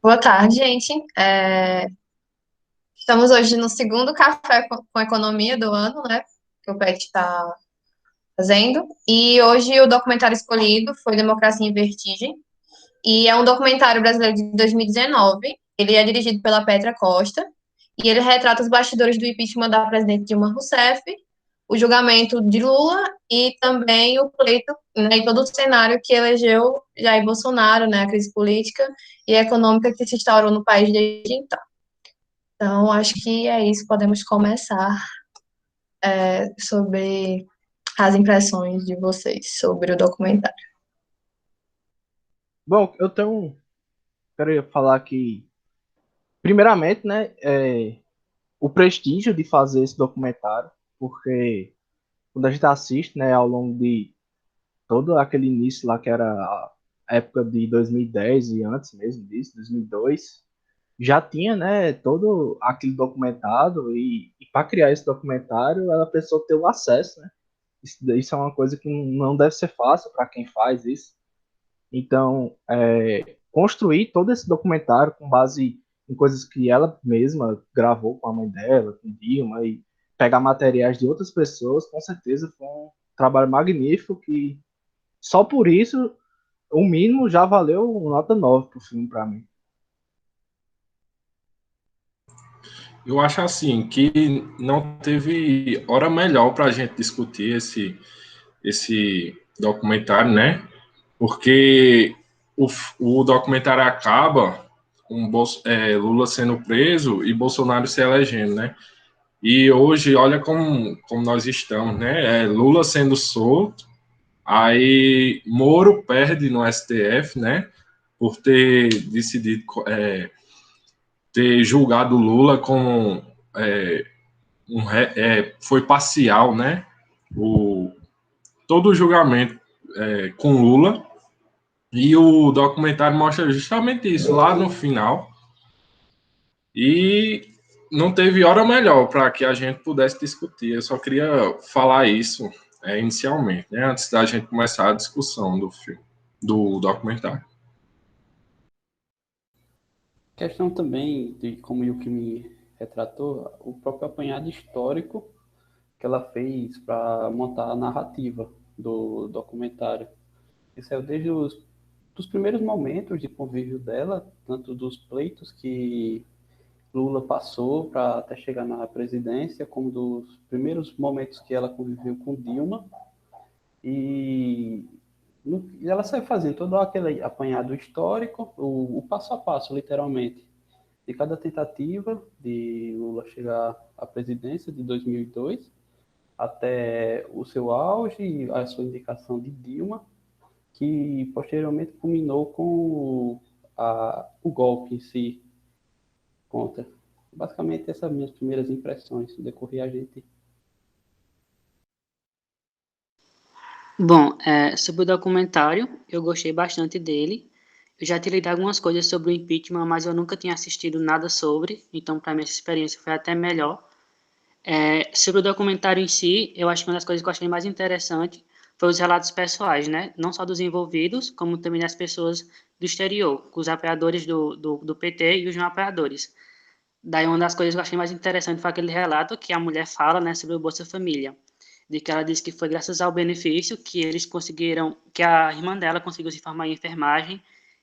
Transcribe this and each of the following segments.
Boa tarde, gente. Estamos hoje no segundo café com economia do ano, né? Que o PET está fazendo. E hoje o documentário escolhido foi Democracia em Vertigem. E é um documentário brasileiro de 2019. Ele é dirigido pela Petra Costa. E ele retrata os bastidores do impeachment da presidente Dilma Rousseff, o julgamento de Lula e também o pleito, né, e todo o cenário que elegeu Jair Bolsonaro, né? A crise política e econômica que se instaurou no país desde então. Então, acho que é isso. Podemos começar sobre as impressões de vocês sobre o documentário. Bom, quero falar aqui, primeiramente, né, o prestígio de fazer esse documentário, porque quando a gente assiste, né, ao longo de todo aquele início lá, que era a época de 2010 e antes mesmo disso, 2002, já tinha, né, todo aquele documentado e para criar esse documentário, ela precisou ter o acesso, né? Isso é uma coisa que não deve ser fácil para quem faz isso. Então, construir todo esse documentário com base em coisas que ela mesma gravou com a mãe dela, com Dilma, e pegar materiais de outras pessoas, com certeza foi um trabalho magnífico que só por isso, o mínimo já valeu nota 9 pro filme para mim. Eu acho assim que não teve hora melhor para a gente discutir esse documentário, né? Porque o, o documentário acaba com Lula sendo preso e Bolsonaro se elegendo, né? E hoje, olha como nós estamos, né? Lula sendo solto, aí Moro perde no STF, né? Por ter decidido ter julgado Lula como é, foi parcial, né? O, todo o julgamento com Lula. E o documentário mostra justamente isso lá no final. E não teve hora melhor para que a gente pudesse discutir. Eu só queria falar isso inicialmente, né? Antes da gente começar a discussão do filme, do documentário. Questão também de como o Yuki me retratou, o próprio apanhado histórico que ela fez para montar a narrativa do documentário. Isso é desde os dos primeiros momentos de convívio dela, tanto dos pleitos que Lula passou para até chegar na presidência, como dos primeiros momentos que ela conviveu com Dilma. E ela sai fazendo todo aquele apanhado histórico, o passo a passo, literalmente, de cada tentativa de Lula chegar à presidência de 2002 até o seu auge e a sua indicação de Dilma, que posteriormente culminou com o golpe em si contra. Basicamente, essas minhas primeiras impressões no decorrer a gente. Bom, sobre o documentário, eu gostei bastante dele. Eu já tinha lido algumas coisas sobre o impeachment, mas eu nunca tinha assistido nada sobre, então para mim essa experiência foi até melhor. Sobre o documentário em si, eu acho que uma das coisas que eu achei mais interessante foi os relatos pessoais, né? Não só dos envolvidos, como também das pessoas do exterior, os apoiadores do PT e os não apoiadores. Daí uma das coisas que eu achei mais interessante foi aquele relato que a mulher fala, né, sobre o Bolsa Família, de que ela disse que foi graças ao benefício que eles conseguiram, que a irmã dela conseguiu se formar em enfermagem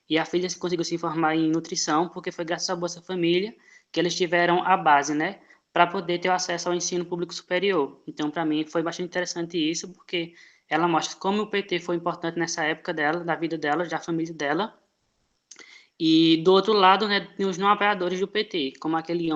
e a filha conseguiu se formar em nutrição, porque foi graças ao Bolsa Família que eles tiveram a base, né, para poder ter acesso ao ensino público superior. Então, para mim, foi bastante interessante isso, porque ela mostra como o PT foi importante nessa época dela, da vida dela, da família dela, e do outro lado, né, tem os não apoiadores do PT, como aquele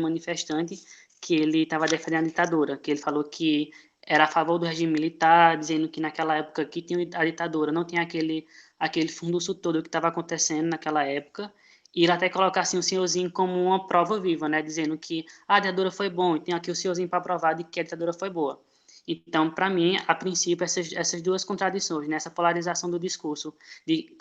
manifestante que ele estava defendendo a ditadura, que ele falou que era a favor do regime militar, dizendo que naquela época que tinha a ditadura não tinha aquele funduço todo que estava acontecendo naquela época, e ele até colocar assim o senhorzinho como uma prova viva, né, dizendo que a ditadura foi bom, e tem aqui o senhorzinho para provar de que a ditadura foi boa. Então, para mim, a princípio, essas duas contradições, né, essa polarização do discurso de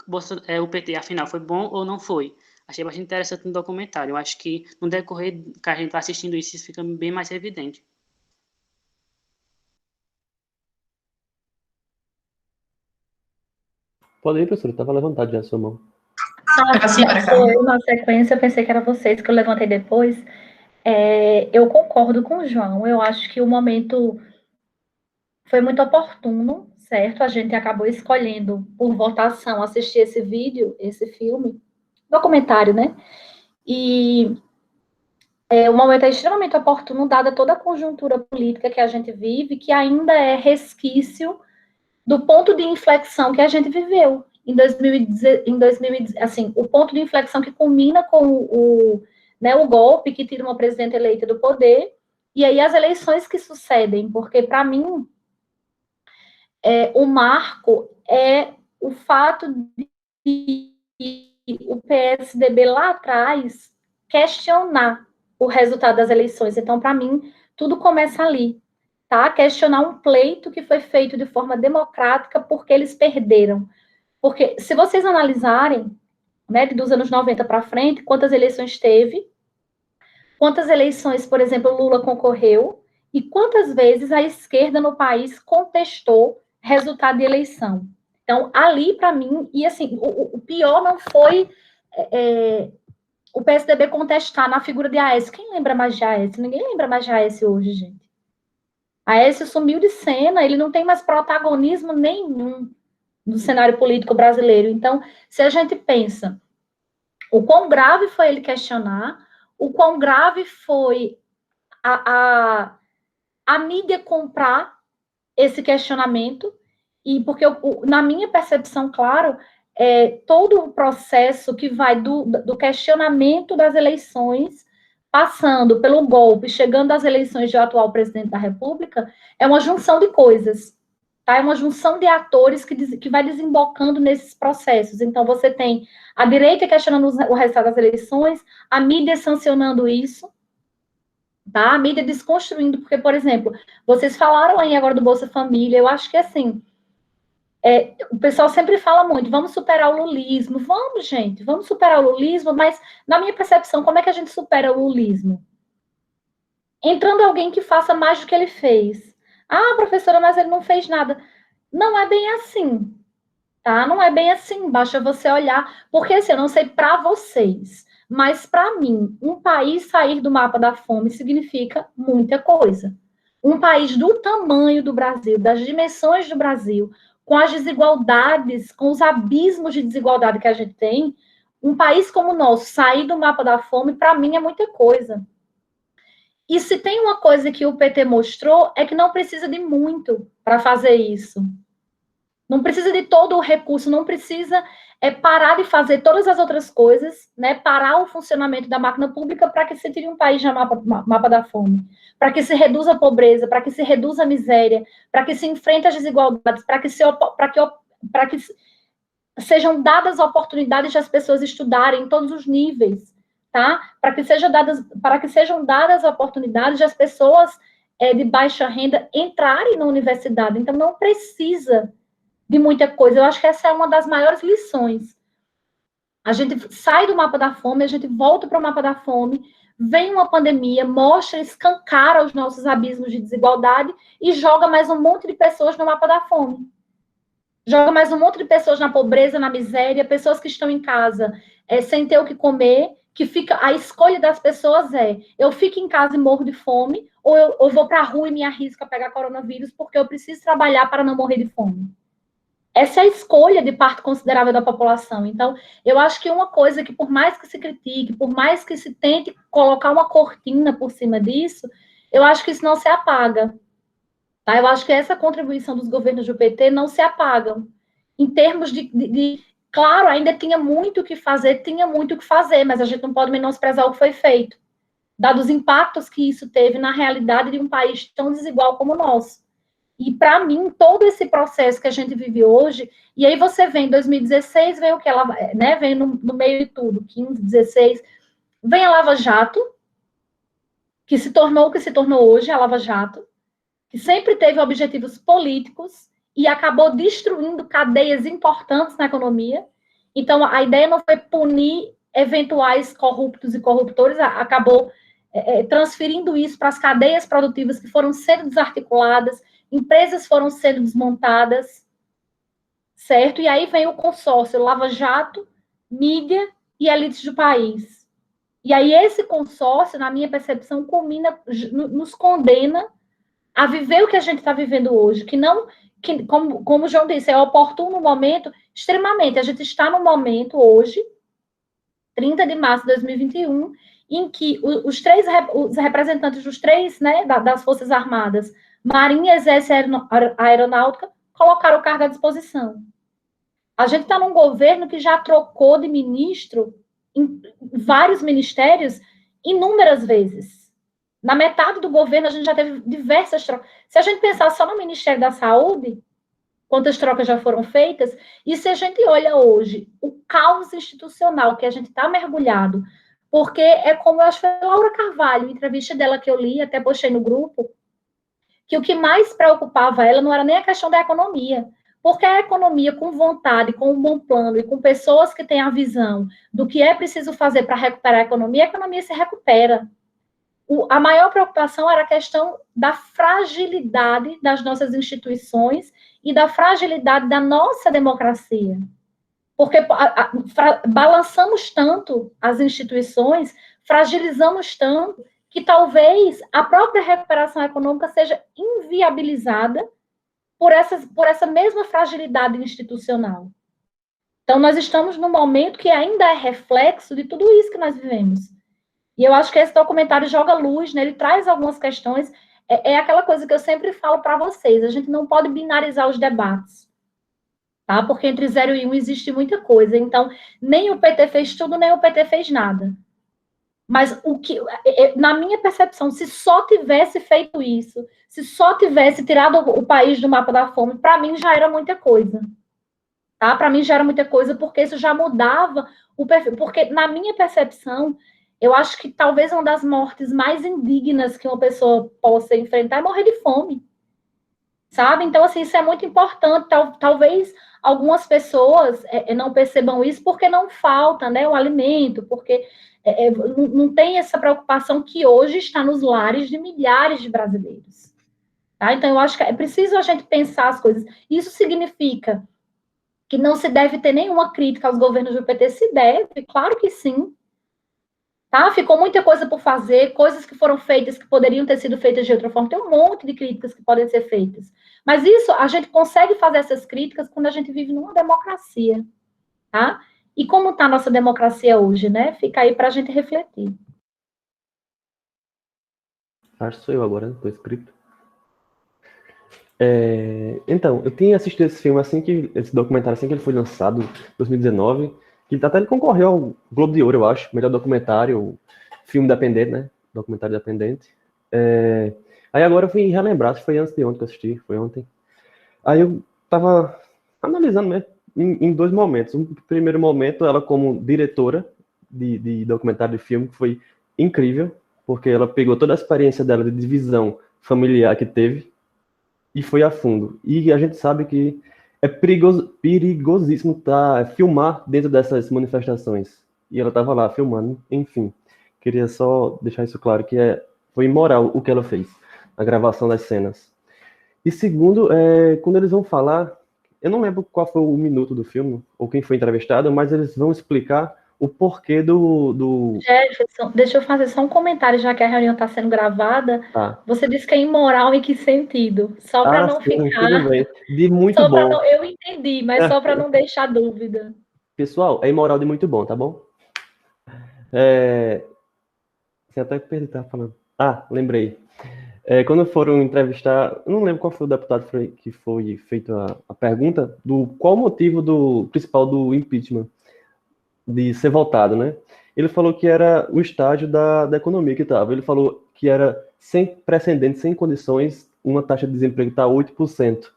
o PT, afinal, foi bom ou não foi. Achei bastante interessante no documentário. Eu acho que no decorrer que a gente está assistindo isso fica bem mais evidente. Pode ir, professor, estava levantado já a sua mão. A senhora, Eu, na sequência, eu pensei que era vocês que eu levantei depois. Eu concordo com o João. Eu acho que o momento foi muito oportuno, certo? A gente acabou escolhendo, por votação, assistir esse vídeo, esse filme, documentário, né? E o momento é extremamente oportuno, dada toda a conjuntura política que a gente vive, que ainda é resquício do ponto de inflexão que a gente viveu em 2010, assim, o ponto de inflexão que culmina com o golpe que tira uma presidenta eleita do poder, e aí as eleições que sucedem, porque, para mim, o marco é o fato de o PSDB lá atrás questionar o resultado das eleições. Então, para mim, tudo começa ali, tá? Questionar um pleito que foi feito de forma democrática porque eles perderam. Porque, se vocês analisarem, né, dos anos 90 para frente, quantas eleições teve, quantas eleições, por exemplo, Lula concorreu, e quantas vezes a esquerda no país contestou resultado de eleição. Então, ali, para mim, e assim, o pior não foi o PSDB contestar na figura de Aécio. Quem lembra mais de Aécio? Ninguém lembra mais de Aécio hoje, gente. Aécio sumiu de cena, ele não tem mais protagonismo nenhum no cenário político brasileiro. Então, se a gente pensa o quão grave foi ele questionar, o quão grave foi a mídia comprar esse questionamento, e porque, na minha percepção, claro, todo o processo que vai do questionamento das eleições, passando pelo golpe, chegando às eleições de atual presidente da República, é uma junção de coisas. Tá? É uma junção de atores que vai desembocando nesses processos. Então, você tem a direita questionando o resultado das eleições, a mídia sancionando isso, tá? A mídia desconstruindo, porque, por exemplo, vocês falaram aí agora do Bolsa Família, eu acho que, assim, o pessoal sempre fala muito, vamos superar o lulismo. Vamos, gente, vamos superar o lulismo, mas, na minha percepção, como é que a gente supera o lulismo? Entrando alguém que faça mais do que ele fez. Ah, professora, mas ele não fez nada. Não é bem assim, tá? Não é bem assim, basta você olhar, porque assim, eu não sei para vocês, mas para mim, um país sair do mapa da fome significa muita coisa. Um país do tamanho do Brasil, das dimensões do Brasil, com as desigualdades, com os abismos de desigualdade que a gente tem, um país como o nosso sair do mapa da fome, para mim, é muita coisa. E se tem uma coisa que o PT mostrou, é que não precisa de muito para fazer isso. Não precisa de todo o recurso, não precisa parar de fazer todas as outras coisas, né? Parar o funcionamento da máquina pública para que se tire um país do mapa da fome, para que se reduza a pobreza, para que se reduza a miséria, para que se enfrente as desigualdades, para que sejam dadas oportunidades de as pessoas estudarem em todos os níveis, tá? Para que sejam dadas oportunidades de as pessoas de baixa renda entrarem na universidade. Então, não precisa de muita coisa. Eu acho que essa é uma das maiores lições. A gente sai do mapa da fome, a gente volta para o mapa da fome, vem uma pandemia, mostra, escancara os nossos abismos de desigualdade e joga mais um monte de pessoas no mapa da fome. Joga mais um monte de pessoas na pobreza, na miséria, pessoas que estão em casa sem ter o que comer, que fica a escolha das pessoas eu fico em casa e morro de fome, ou eu vou para a rua e me arrisco a pegar coronavírus porque eu preciso trabalhar para não morrer de fome. Essa é a escolha de parte considerável da população. Então, eu acho que uma coisa que, por mais que se critique, por mais que se tente colocar uma cortina por cima disso, eu acho que isso não se apaga. Tá? Eu acho que essa contribuição dos governos do PT não se apagam. Em termos claro, ainda tinha muito o que fazer, mas a gente não pode menosprezar o que foi feito, dados os impactos que isso teve na realidade de um país tão desigual como o nosso. E, para mim, todo esse processo que a gente vive hoje, e aí você vem em 2016, vem o que ela, né, vem no meio de tudo, 15, 16, vem a Lava Jato, que se tornou o que se tornou hoje, a Lava Jato, que sempre teve objetivos políticos e acabou destruindo cadeias importantes na economia. Então, a ideia não foi punir eventuais corruptos e corruptores, acabou transferindo isso para as cadeias produtivas que foram sendo desarticuladas, empresas foram sendo desmontadas, certo? E aí vem o consórcio Lava Jato, mídia e elites do país. E aí esse consórcio, na minha percepção, nos condena a viver o que a gente está vivendo hoje, como o João disse, é oportuno no momento, extremamente. A gente está no momento hoje, 30 de março de 2021, em que os representantes dos três, né, das Forças Armadas, Marinha, Exército e Aeronáutica, colocaram carga à disposição. A gente está num governo que já trocou de ministro em vários ministérios inúmeras vezes. Na metade do governo, a gente já teve diversas trocas. Se a gente pensar só no Ministério da Saúde, quantas trocas já foram feitas, e se a gente olha hoje o caos institucional que a gente está mergulhado, porque é como eu acho que foi a Laura Carvalho, entrevista dela que eu li, até postei no grupo, que o que mais preocupava ela não era nem a questão da economia, porque a economia com vontade, com um bom plano e com pessoas que têm a visão do que é preciso fazer para recuperar a economia se recupera. A maior preocupação era a questão da fragilidade das nossas instituições e da fragilidade da nossa democracia. Porque balançamos tanto as instituições, fragilizamos tanto, que talvez a própria recuperação econômica seja inviabilizada por essa mesma fragilidade institucional. Então, nós estamos num momento que ainda é reflexo de tudo isso que nós vivemos. E eu acho que esse documentário joga luz, né? Ele traz algumas questões. É aquela coisa que eu sempre falo para vocês, a gente não pode binarizar os debates, tá? Porque entre 0 e 1 existe muita coisa. Então, nem o PT fez tudo, nem o PT fez nada. Mas na minha percepção, se só tivesse feito isso, se só tivesse tirado o país do mapa da fome, para mim já era muita coisa. Tá? Para mim já era muita coisa, porque isso já mudava o perfil. Porque, na minha percepção, eu acho que talvez uma das mortes mais indignas que uma pessoa possa enfrentar é morrer de fome. Sabe? Então, assim, isso é muito importante. Talvez algumas pessoas não percebam isso porque não falta, né, o alimento, porque não tem essa preocupação que hoje está nos lares de milhares de brasileiros. Tá? Então, eu acho que é preciso a gente pensar as coisas. Isso significa que não se deve ter nenhuma crítica aos governos do PT? Se deve, claro que sim. Tá? Ficou muita coisa por fazer, coisas que foram feitas que poderiam ter sido feitas de outra forma. Tem um monte de críticas que podem ser feitas. Mas isso, a gente consegue fazer essas críticas quando a gente vive numa democracia. Tá? E como está a nossa democracia hoje, né? Fica aí para a gente refletir. Acho que sou eu agora, estou escrito. Então, eu tinha assistido esse filme esse documentário assim que ele foi lançado, em 2019, que até ele concorreu ao Globo de Ouro, eu acho, melhor documentário, filme independente, né? Documentário independente. Aí agora eu fui relembrar, acho que foi antes de ontem que eu assisti, foi ontem. Aí eu tava analisando mesmo, em dois momentos. Um primeiro momento, ela como diretora de documentário de filme, que foi incrível, porque ela pegou toda a experiência dela de divisão familiar que teve e foi a fundo. E a gente sabe que é perigosíssimo filmar dentro dessas manifestações. E ela estava lá filmando, enfim. Queria só deixar isso claro, que foi imoral o que ela fez, a gravação das cenas. E segundo, quando eles vão falar, eu não lembro qual foi o minuto do filme, ou quem foi entrevistado, mas eles vão explicar o porquê do... Jefferson, deixa eu fazer só um comentário, já que a reunião está sendo gravada. Tá. Você disse que é imoral em que sentido? Só para não sim, ficar... tudo bem. De muito bom. Eu entendi, mas só para não deixar dúvida. Pessoal, é imoral de muito bom, tá bom? Você até perdi o que estava falando. Lembrei. Quando foram entrevistar, eu não lembro qual foi o deputado que foi feito a pergunta do qual o motivo principal do impeachment de ser votado, né? Ele falou que era o estágio da economia que estava. Ele falou que era sem precedentes, sem condições, uma taxa de desemprego está 8%.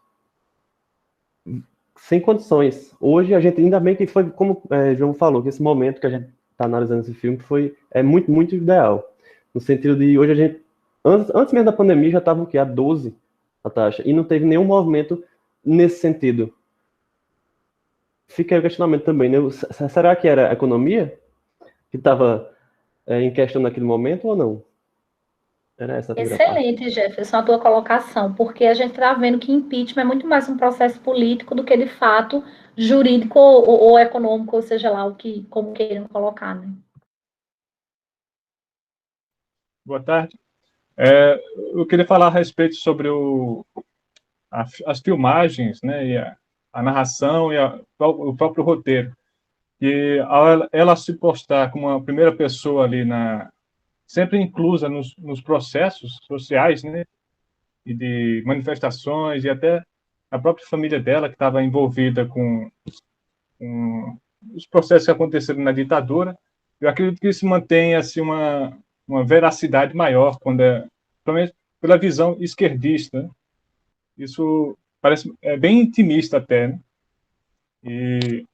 Sem condições. Hoje a gente, ainda bem que foi, como João falou, que esse momento que a gente está analisando esse filme é muito, muito ideal. No sentido de hoje a gente, antes mesmo da pandemia, já estava o quê? A 12 a taxa. E não teve nenhum movimento nesse sentido. Fica aí o questionamento também, né? Será que era a economia que estava em questão naquele momento ou não? Era essa a primeira parte. Excelente, Jefferson, a tua colocação, porque a gente está vendo que impeachment é muito mais um processo político do que, de fato, jurídico ou econômico, ou seja lá o que, como queiram colocar, né? Boa tarde. Eu queria falar a respeito sobre as filmagens, né, e a narração e o próprio roteiro. E ao ela se postar como uma primeira pessoa ali sempre inclusa nos processos sociais, né, e de manifestações, e até a própria família dela, que estava envolvida com os processos que aconteceram na ditadura, eu acredito que isso mantém assim, uma veracidade maior, pelo menos pela visão esquerdista, né? Isso parece bem intimista até, né? E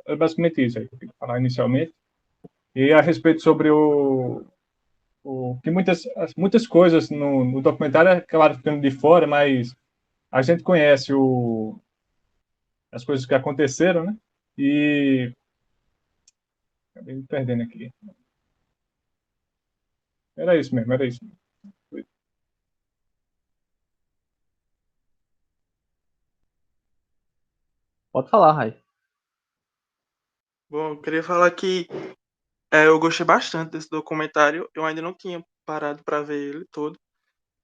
é basicamente isso aí que eu queria falar inicialmente. E a respeito sobre que muitas coisas no documentário, é claro, ficando de fora, mas a gente conhece as coisas que aconteceram, né? E acabei me perdendo aqui. Era isso mesmo, era isso. Pode falar, Rai. Bom, eu queria falar que eu gostei bastante desse documentário. Eu ainda não tinha parado para ver ele todo.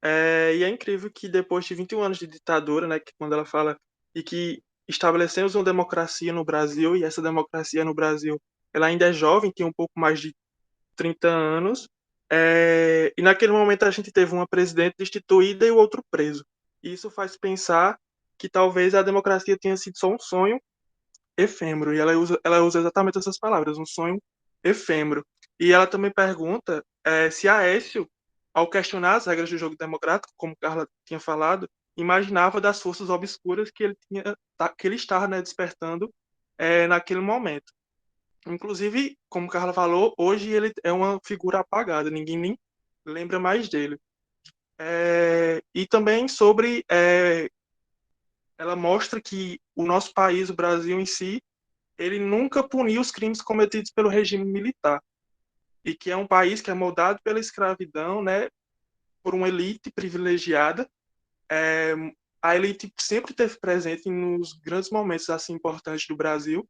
E é incrível que depois de 21 anos de ditadura, né, que quando ela fala e que estabelecemos uma democracia no Brasil, e essa democracia no Brasil, ela ainda é jovem, tem um pouco mais de 30 anos, e naquele momento a gente teve uma presidente destituída e o outro preso. E isso faz pensar que talvez a democracia tenha sido só um sonho efêmero, e ela usa exatamente essas palavras, um sonho efêmero. E ela também pergunta se Aécio, ao questionar as regras do jogo democrático, como Carla tinha falado, imaginava das forças obscuras que ele estava, né, despertando naquele momento. Inclusive, como Carla falou, hoje ele é uma figura apagada, ninguém nem lembra mais dele. E também ela mostra que o nosso país, o Brasil em si, ele nunca puniu os crimes cometidos pelo regime militar, e que é um país que é moldado pela escravidão, né, por uma elite privilegiada. A elite sempre esteve presente nos grandes momentos assim importantes do Brasil.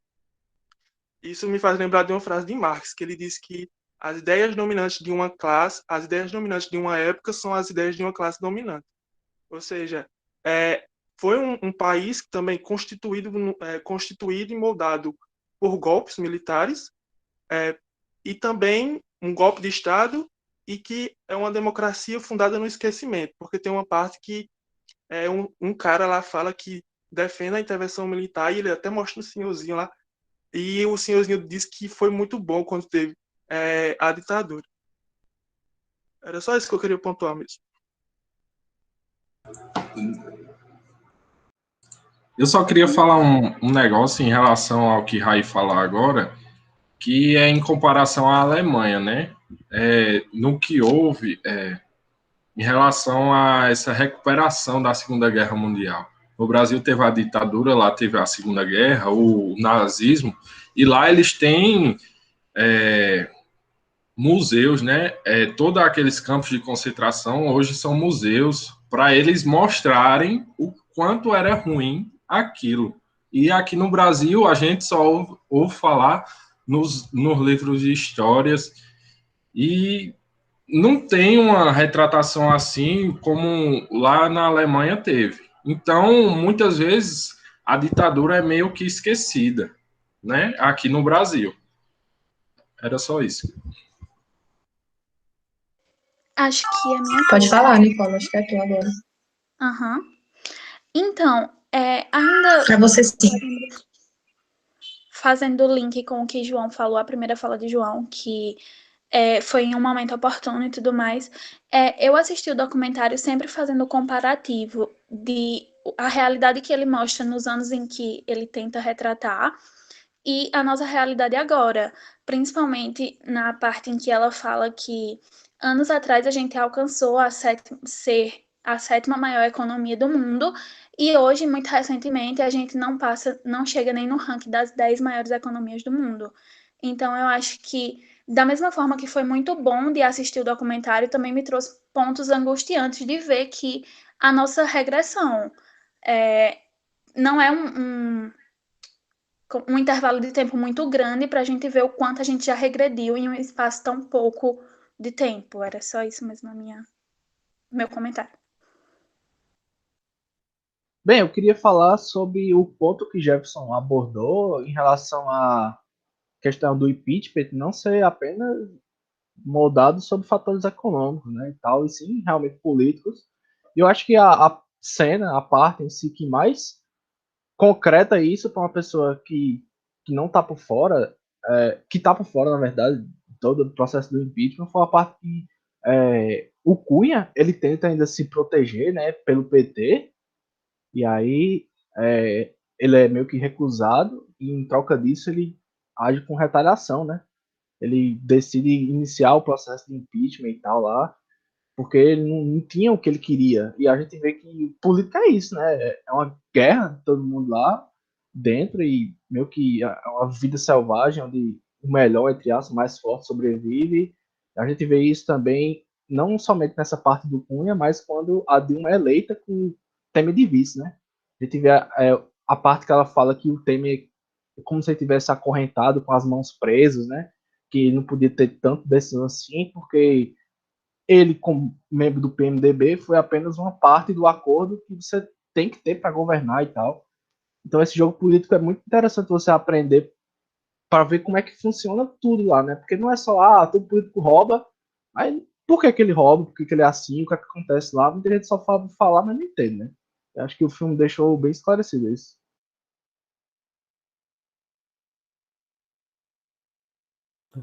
Isso me faz lembrar de uma frase de Marx, que ele diz que as ideias dominantes de uma classe, as ideias dominantes de uma época são as ideias de uma classe dominante. Ou seja, foi um país também constituído e moldado por golpes militares, e também um golpe de Estado, e que é uma democracia fundada no esquecimento, porque tem uma parte que um cara lá fala que defende a intervenção militar, e ele até mostra um senhorzinho lá, e o senhorzinho diz que foi muito bom quando teve a ditadura. Era só isso que eu queria pontuar mesmo. Eu só queria falar um negócio em relação ao que Rai falou agora, que é em comparação à Alemanha, né? No que houve em relação a essa recuperação da Segunda Guerra Mundial. O Brasil teve a ditadura, lá teve a Segunda Guerra, o nazismo, e lá eles têm museus, né? Todos aqueles campos de concentração hoje são museus para eles mostrarem o quanto era ruim aquilo. E aqui no Brasil a gente só ouve falar nos livros de histórias e não tem uma retratação assim como lá na Alemanha teve. Então, muitas vezes a ditadura é meio que esquecida, né? Aqui no Brasil. Era só isso. Acho que a minha. Pode falar, Nicole, acho que é tu agora. Aham. Então, ainda Pra você sim. fazendo o link com o que João falou, a primeira fala de João, que foi em um momento oportuno e tudo mais, eu assisti o documentário sempre fazendo o comparativo de a realidade que ele mostra nos anos em que ele tenta retratar e a nossa realidade agora, principalmente na parte em que ela fala que anos atrás a gente alcançou ser a sétima maior economia do mundo, e hoje, muito recentemente, a gente não chega nem no ranking das 10 maiores economias do mundo. Então, eu acho que Da mesma forma que foi muito bom de assistir o documentário, também me trouxe pontos angustiantes de ver que a nossa regressão não é um intervalo de tempo muito grande para a gente ver o quanto a gente já regrediu em um espaço tão pouco de tempo. Era só isso mesmo meu comentário. Bem, eu queria falar sobre o ponto que Jefferson abordou em relação à questão do impeachment não ser apenas moldado sobre fatores econômicos, né, e tal, e sim realmente políticos. E eu acho que a cena, a parte em si que mais concreta isso para uma pessoa que não está por fora, que está por fora, na verdade, todo o processo do impeachment, foi a parte que o Cunha, ele tenta ainda se proteger, né, pelo PT, e aí ele é meio que recusado, e em troca disso ele age com retaliação, né? Ele decide iniciar o processo de impeachment e tal lá, porque ele não tinha o que ele queria. E a gente vê que política é isso, né? É uma guerra, todo mundo lá dentro, e meio que é uma vida selvagem, onde o melhor, entre aspas, o mais forte sobrevive. A gente vê isso também, não somente nessa parte do Cunha, mas quando a Dilma é eleita com Temer de vice, né? A gente vê a parte que ela fala que o Temer é como se ele tivesse acorrentado com as mãos presas, né? Que não podia ter tanto decisão assim, porque ele, como membro do PMDB, foi apenas uma parte do acordo que você tem que ter para governar e tal. Então, esse jogo político é muito interessante você aprender para ver como é que funciona tudo lá, né? Porque não é só, todo político rouba, mas por que ele rouba, por que ele é assim, o que, é que acontece lá? Muita gente só fala falar, mas não entende, né? Eu acho que o filme deixou bem esclarecido isso.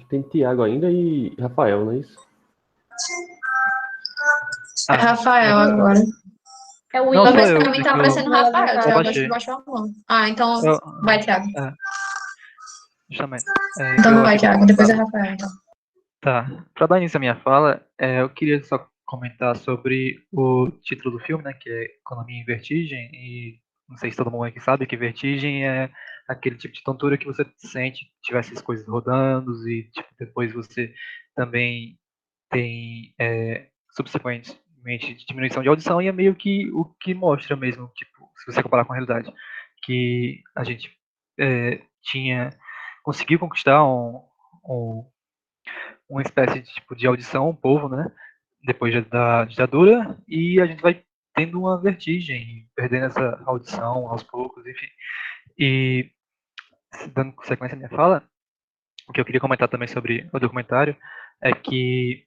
Tem Tiago ainda e Rafael, não é isso? É Rafael agora. É o Não, Pelo sou menos eu. pra mim tá aparecendo Rafael. Eu Thiago, acho baixei. que baixou a mão. Então Eu, vai, Thiago. justamente. Então Eu vai, aqui Thiago. Depois é Rafael, então. Tá. Para dar início à minha fala, eu queria só comentar sobre o título do filme, né, que é Economia em Vertigem, e não sei se todo mundo aqui sabe que vertigem é aquele tipo de tontura que você sente se tivesse as coisas rodando e tipo, depois você também tem subsequentemente diminuição de audição, e é meio que o que mostra mesmo, tipo, se você comparar com a realidade, que a gente conseguiu conquistar uma espécie de, tipo, de audição, um povo, né, depois da ditadura, e a gente vai tendo uma vertigem, perdendo essa audição aos poucos, enfim. E, dando sequência à minha fala, o que eu queria comentar também sobre o documentário é que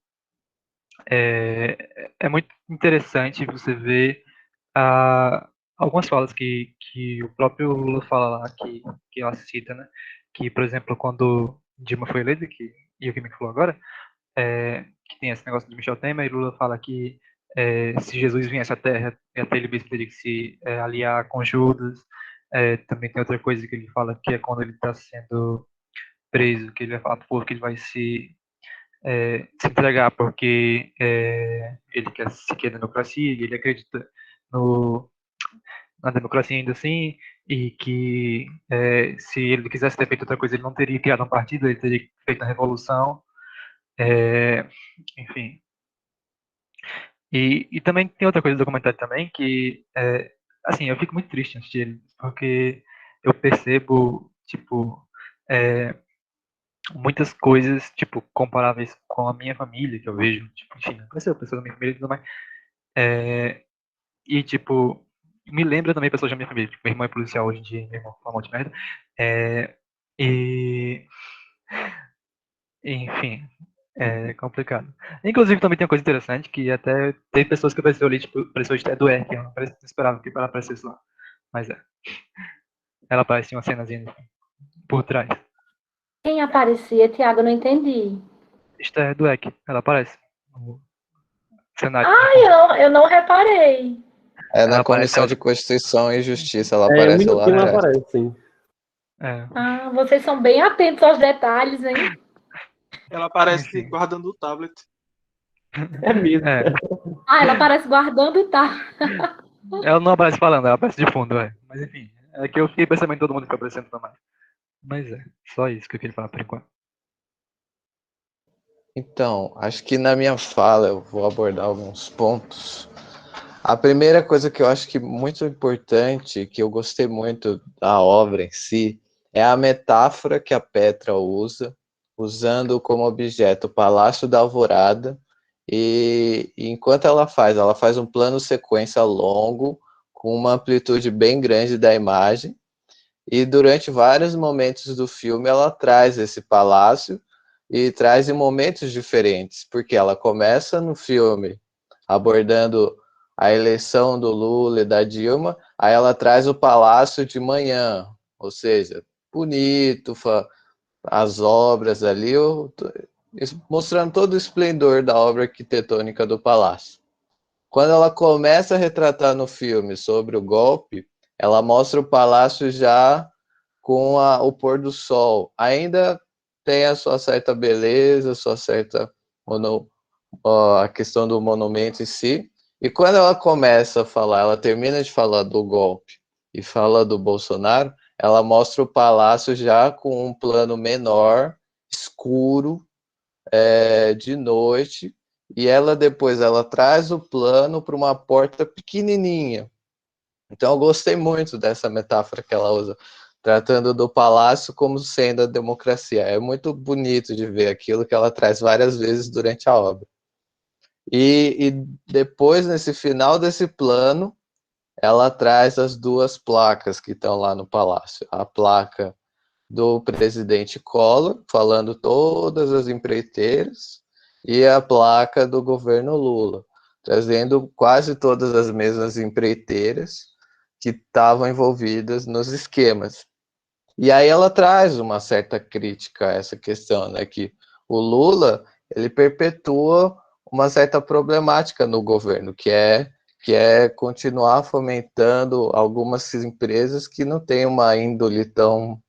é muito interessante você ver algumas falas que o próprio Lula fala lá, que ela cita, né? Que, por exemplo, quando Dilma foi eleita, e o que me falou agora, que tem esse negócio do Michel Temer, e Lula fala que se Jesus viesse à Terra, até ele mesmo teria que se aliar com Judas. Também tem outra coisa que ele fala, que é quando ele está sendo preso, que ele vai falar para o povo que ele vai se entregar porque ele quer democracia, e ele acredita no, na democracia ainda assim, e que se ele quisesse ter feito outra coisa, ele não teria criado um partido, ele teria feito a revolução, enfim. E também tem outra coisa do documentário também, que, assim, eu fico muito triste antes dele, porque eu percebo, tipo, muitas coisas, tipo, comparáveis com a minha família, que eu vejo, tipo, enfim, não conheço pessoas da minha família e tudo mais, e, tipo, me lembra também pessoas da minha família, tipo, meu irmão é policial hoje em dia, meu irmão fala um monte de merda, e, enfim, é complicado. Inclusive, também tem uma coisa interessante, que até tem pessoas que apareceu ali, tipo, apareceu até do R, que eu não esperava que ela aparecesse lá, mas ela aparece em uma cenazinha por trás. Quem aparecia, Tiago, eu não entendi. Isto é do EC, ela aparece no cenário. Eu não reparei. É na Ela aparece Comissão de Constituição e Justiça, ela Um aparece lá minutinho ela atrás. aparece, sim. Vocês são bem atentos aos detalhes, hein? Ela aparece guardando o tablet. É mesmo. Ela aparece guardando e tá. Ela não aparece falando, ela aparece de fundo, mas enfim, é que eu fiquei pensando em todo mundo que tá aparecendo também. Mas só isso que eu queria falar por enquanto. Então, acho que na minha fala eu vou abordar alguns pontos. A primeira coisa que eu acho que muito importante, que eu gostei muito da obra em si, é a metáfora que a Petra usa, usando como objeto o Palácio da Alvorada, e enquanto ela faz um plano sequência longo, com uma amplitude bem grande da imagem, e durante vários momentos do filme ela traz esse palácio e traz em momentos diferentes, porque ela começa no filme abordando a eleição do Lula e da Dilma, aí ela traz o palácio de manhã, ou seja, bonito, as obras ali, mostrando todo o esplendor da obra arquitetônica do palácio. Quando ela começa a retratar no filme sobre o golpe, ela mostra o palácio já com o pôr do sol. Ainda tem a sua certa beleza, sua certa a questão do monumento em si. E quando ela começa a falar, ela termina de falar do golpe e fala do Bolsonaro, ela mostra o palácio já com um plano menor, escuro, de noite, e ela depois ela traz o plano para uma porta pequenininha. Então eu gostei muito dessa metáfora que ela usa, tratando do palácio como sendo a democracia. É muito bonito de ver aquilo que ela traz várias vezes durante a obra. E depois, nesse final desse plano, ela traz as duas placas que estão lá no palácio. A placa do presidente Collor, falando todas as empreiteiras, e a placa do governo Lula, trazendo quase todas as mesmas empreiteiras que estavam envolvidas nos esquemas. E aí ela traz uma certa crítica a essa questão, né, que o Lula, ele perpetua uma certa problemática no governo, que é continuar fomentando algumas empresas que não têm uma índole tão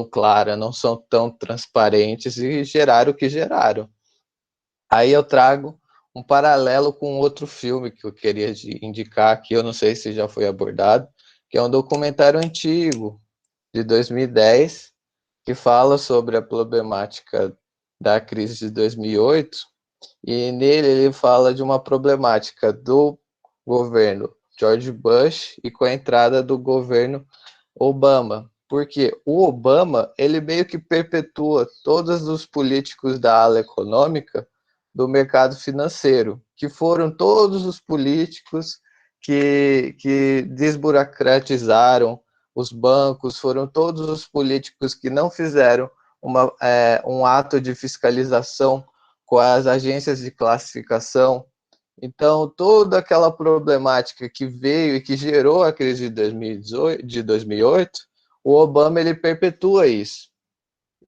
clara, não são tão transparentes e geraram o que geraram. Aí eu trago um paralelo com outro filme que eu queria indicar aqui, eu não sei se já foi abordado, que é um documentário antigo, de 2010, que fala sobre a problemática da crise de 2008, e nele ele fala de uma problemática do governo George Bush e com a entrada do governo Obama, porque o Obama, ele meio que perpetua todos os políticos da ala econômica do mercado financeiro, que foram todos os políticos que desburocratizaram os bancos, foram todos os políticos que não fizeram um ato de fiscalização com as agências de classificação. Então, toda aquela problemática que veio e que gerou a crise de 2008, o Obama ele perpetua isso.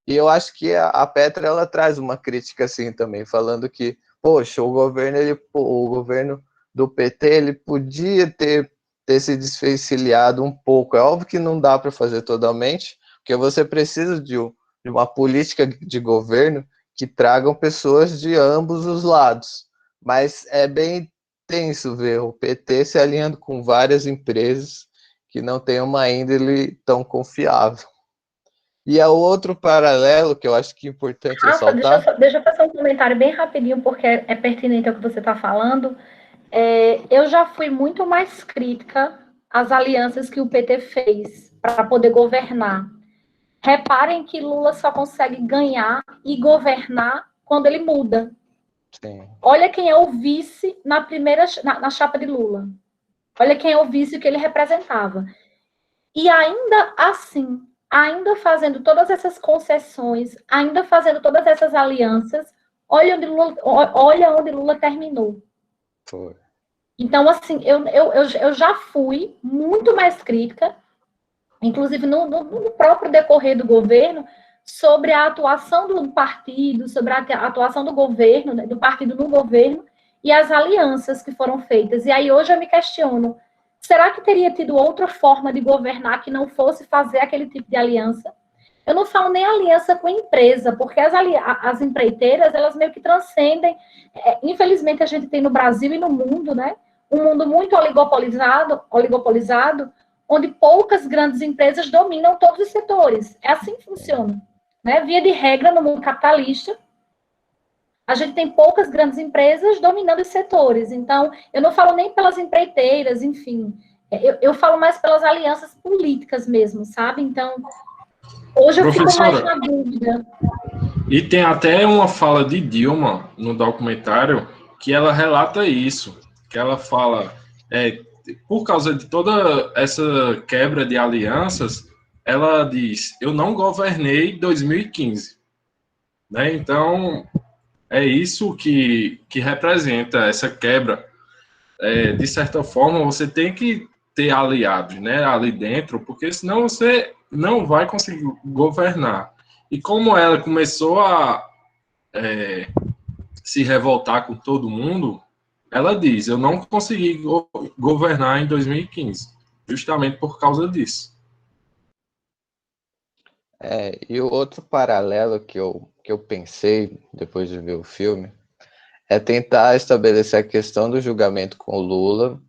E eu acho que a Petra ela traz uma crítica assim também, falando que, poxa, o governo do PT ele podia ter se desvencilhado um pouco. É óbvio que não dá para fazer totalmente, porque você precisa de uma política de governo que tragam pessoas de ambos os lados. Mas é bem tenso ver o PT se alinhando com várias empresas que não têm uma índole tão confiável. E o outro paralelo que eu acho que é importante Rafa, ressaltar... deixa eu fazer um comentário bem rapidinho, porque é pertinente ao que você está falando. Eu já fui muito mais crítica às alianças que o PT fez para poder governar. Reparem que Lula só consegue ganhar e governar quando ele muda. Sim. Olha quem é o vice na chapa de Lula. Olha quem é o vice que ele representava. E ainda assim, ainda fazendo todas essas concessões, ainda fazendo todas essas alianças, olha onde Lula terminou. Foi. Então, assim, eu já fui muito mais crítica, inclusive no próprio decorrer do governo, sobre a atuação do partido, sobre a atuação do governo, né, do partido no governo, e as alianças que foram feitas. E aí hoje eu me questiono, será que teria tido outra forma de governar que não fosse fazer aquele tipo de aliança? Eu não falo nem aliança com empresa, porque as empreiteiras, elas meio que transcendem. Infelizmente, a gente tem no Brasil e no mundo, né, um mundo muito oligopolizado, onde poucas grandes empresas dominam todos os setores. É assim que funciona. Né? Via de regra, no mundo capitalista, a gente tem poucas grandes empresas dominando os setores. Então, eu não falo nem pelas empreiteiras, enfim. Eu falo mais pelas alianças políticas mesmo, sabe? Então, hoje eu fico mais na dúvida. E tem até uma fala de Dilma no documentário que ela relata isso, que ela fala, por causa de toda essa quebra de alianças, ela diz, eu não governei 2015. Né? Então, é isso que representa essa quebra. De certa forma, você tem que ter aliados, né, ali dentro, porque senão você não vai conseguir governar. E como ela começou a se revoltar com todo mundo, ela diz, eu não consegui governar em 2015, justamente por causa disso. E o outro paralelo que eu pensei, depois de ver o filme, é tentar estabelecer a questão do julgamento com o Lula,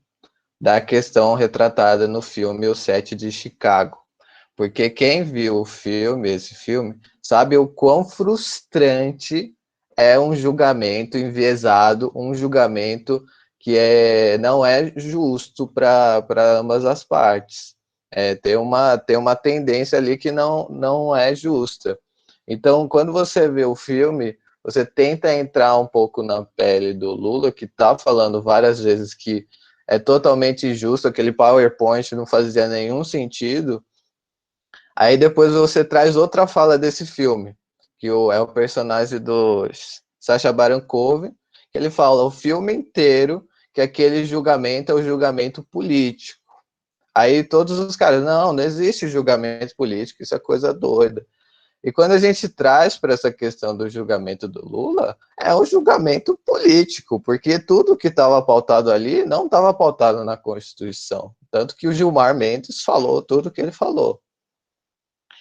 da questão retratada no filme O Sete de Chicago. Porque quem viu esse filme, sabe o quão frustrante é um julgamento enviesado, um julgamento que não é justo para ambas as partes. Tem uma tendência ali que não é justa. Então, quando você vê o filme, você tenta entrar um pouco na pele do Lula, que está falando várias vezes que é totalmente injusto, aquele PowerPoint não fazia nenhum sentido. Aí depois você traz outra fala desse filme, que é o personagem do Sacha Baron Cohen, que ele fala o filme inteiro que aquele julgamento é o julgamento político. Aí todos os caras, não existe julgamento político, isso é coisa doida. E quando a gente traz para essa questão do julgamento do Lula, é um julgamento político, porque tudo que estava pautado ali não estava pautado na Constituição. Tanto que o Gilmar Mendes falou tudo que ele falou.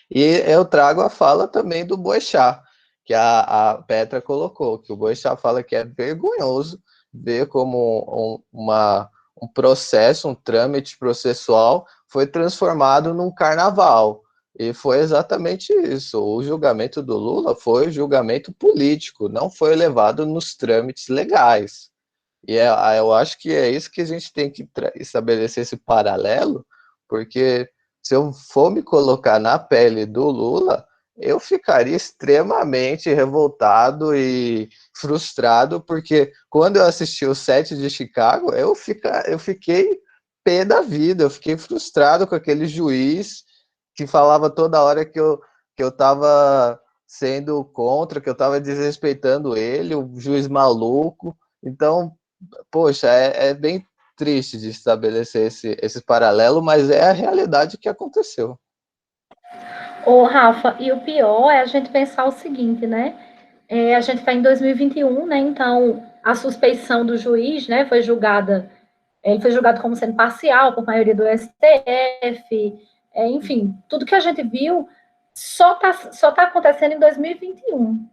E eu trago a fala também do Boechat, que a Petra colocou, que o Boechat fala que é vergonhoso ver como um processo, um trâmite processual foi transformado num carnaval. E foi exatamente isso. O julgamento do Lula foi julgamento político, não foi levado nos trâmites legais. E eu acho que é isso que a gente tem que estabelecer esse paralelo, porque se eu for me colocar na pele do Lula, eu ficaria extremamente revoltado e frustrado, porque quando eu assisti o Sete de Chicago, eu fiquei pé da vida, eu fiquei frustrado com aquele juiz que falava toda hora que eu estava sendo contra, que eu estava desrespeitando ele, o juiz maluco. Então, poxa, é bem triste de estabelecer esse paralelo, mas é a realidade que aconteceu. Ô, Rafa, e o pior é a gente pensar o seguinte, né? A gente está em 2021, né? Então, a suspeição do juiz, né, ele foi julgado como sendo parcial por maioria do STF, enfim, tudo que a gente viu só tá acontecendo em 2021.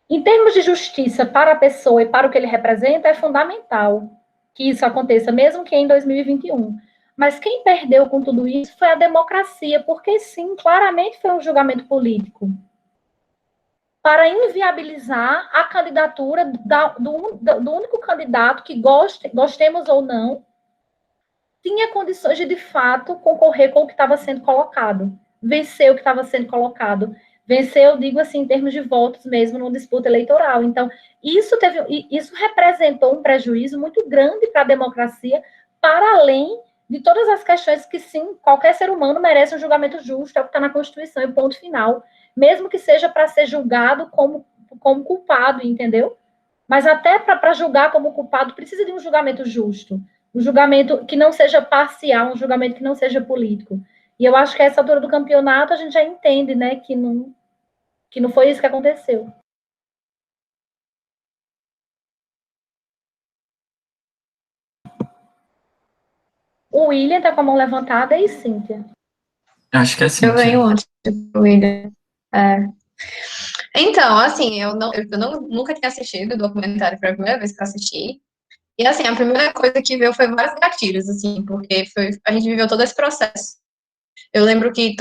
Em termos de justiça para a pessoa e para o que ele representa, é fundamental que isso aconteça, mesmo que em 2021. Mas quem perdeu com tudo isso foi a democracia, porque sim, claramente foi um julgamento político para inviabilizar a candidatura do único candidato que, gostemos ou não, tinha condições de fato, concorrer com o que estava sendo colocado, vencer o que estava sendo colocado. Vencer, eu digo assim, em termos de votos mesmo, numa disputa eleitoral. Então, isso representou um prejuízo muito grande para a democracia, para além de todas as questões que, sim, qualquer ser humano merece um julgamento justo, é o que está na Constituição, e ponto final. Mesmo que seja para ser julgado como culpado, entendeu? Mas até para julgar como culpado, precisa de um julgamento justo. Um julgamento que não seja parcial, um julgamento que não seja político. E eu acho que a essa altura do campeonato a gente já entende, né, que não foi isso que aconteceu. O William tá com a mão levantada e Cíntia. Acho que é Cíntia. Eu venho antes do William. Então, assim, eu nunca tinha assistido o documentário, foi a primeira vez que eu assisti. E, assim, a primeira coisa que veio foi vários gatilhos, assim, porque a gente viveu todo esse processo. Eu lembro que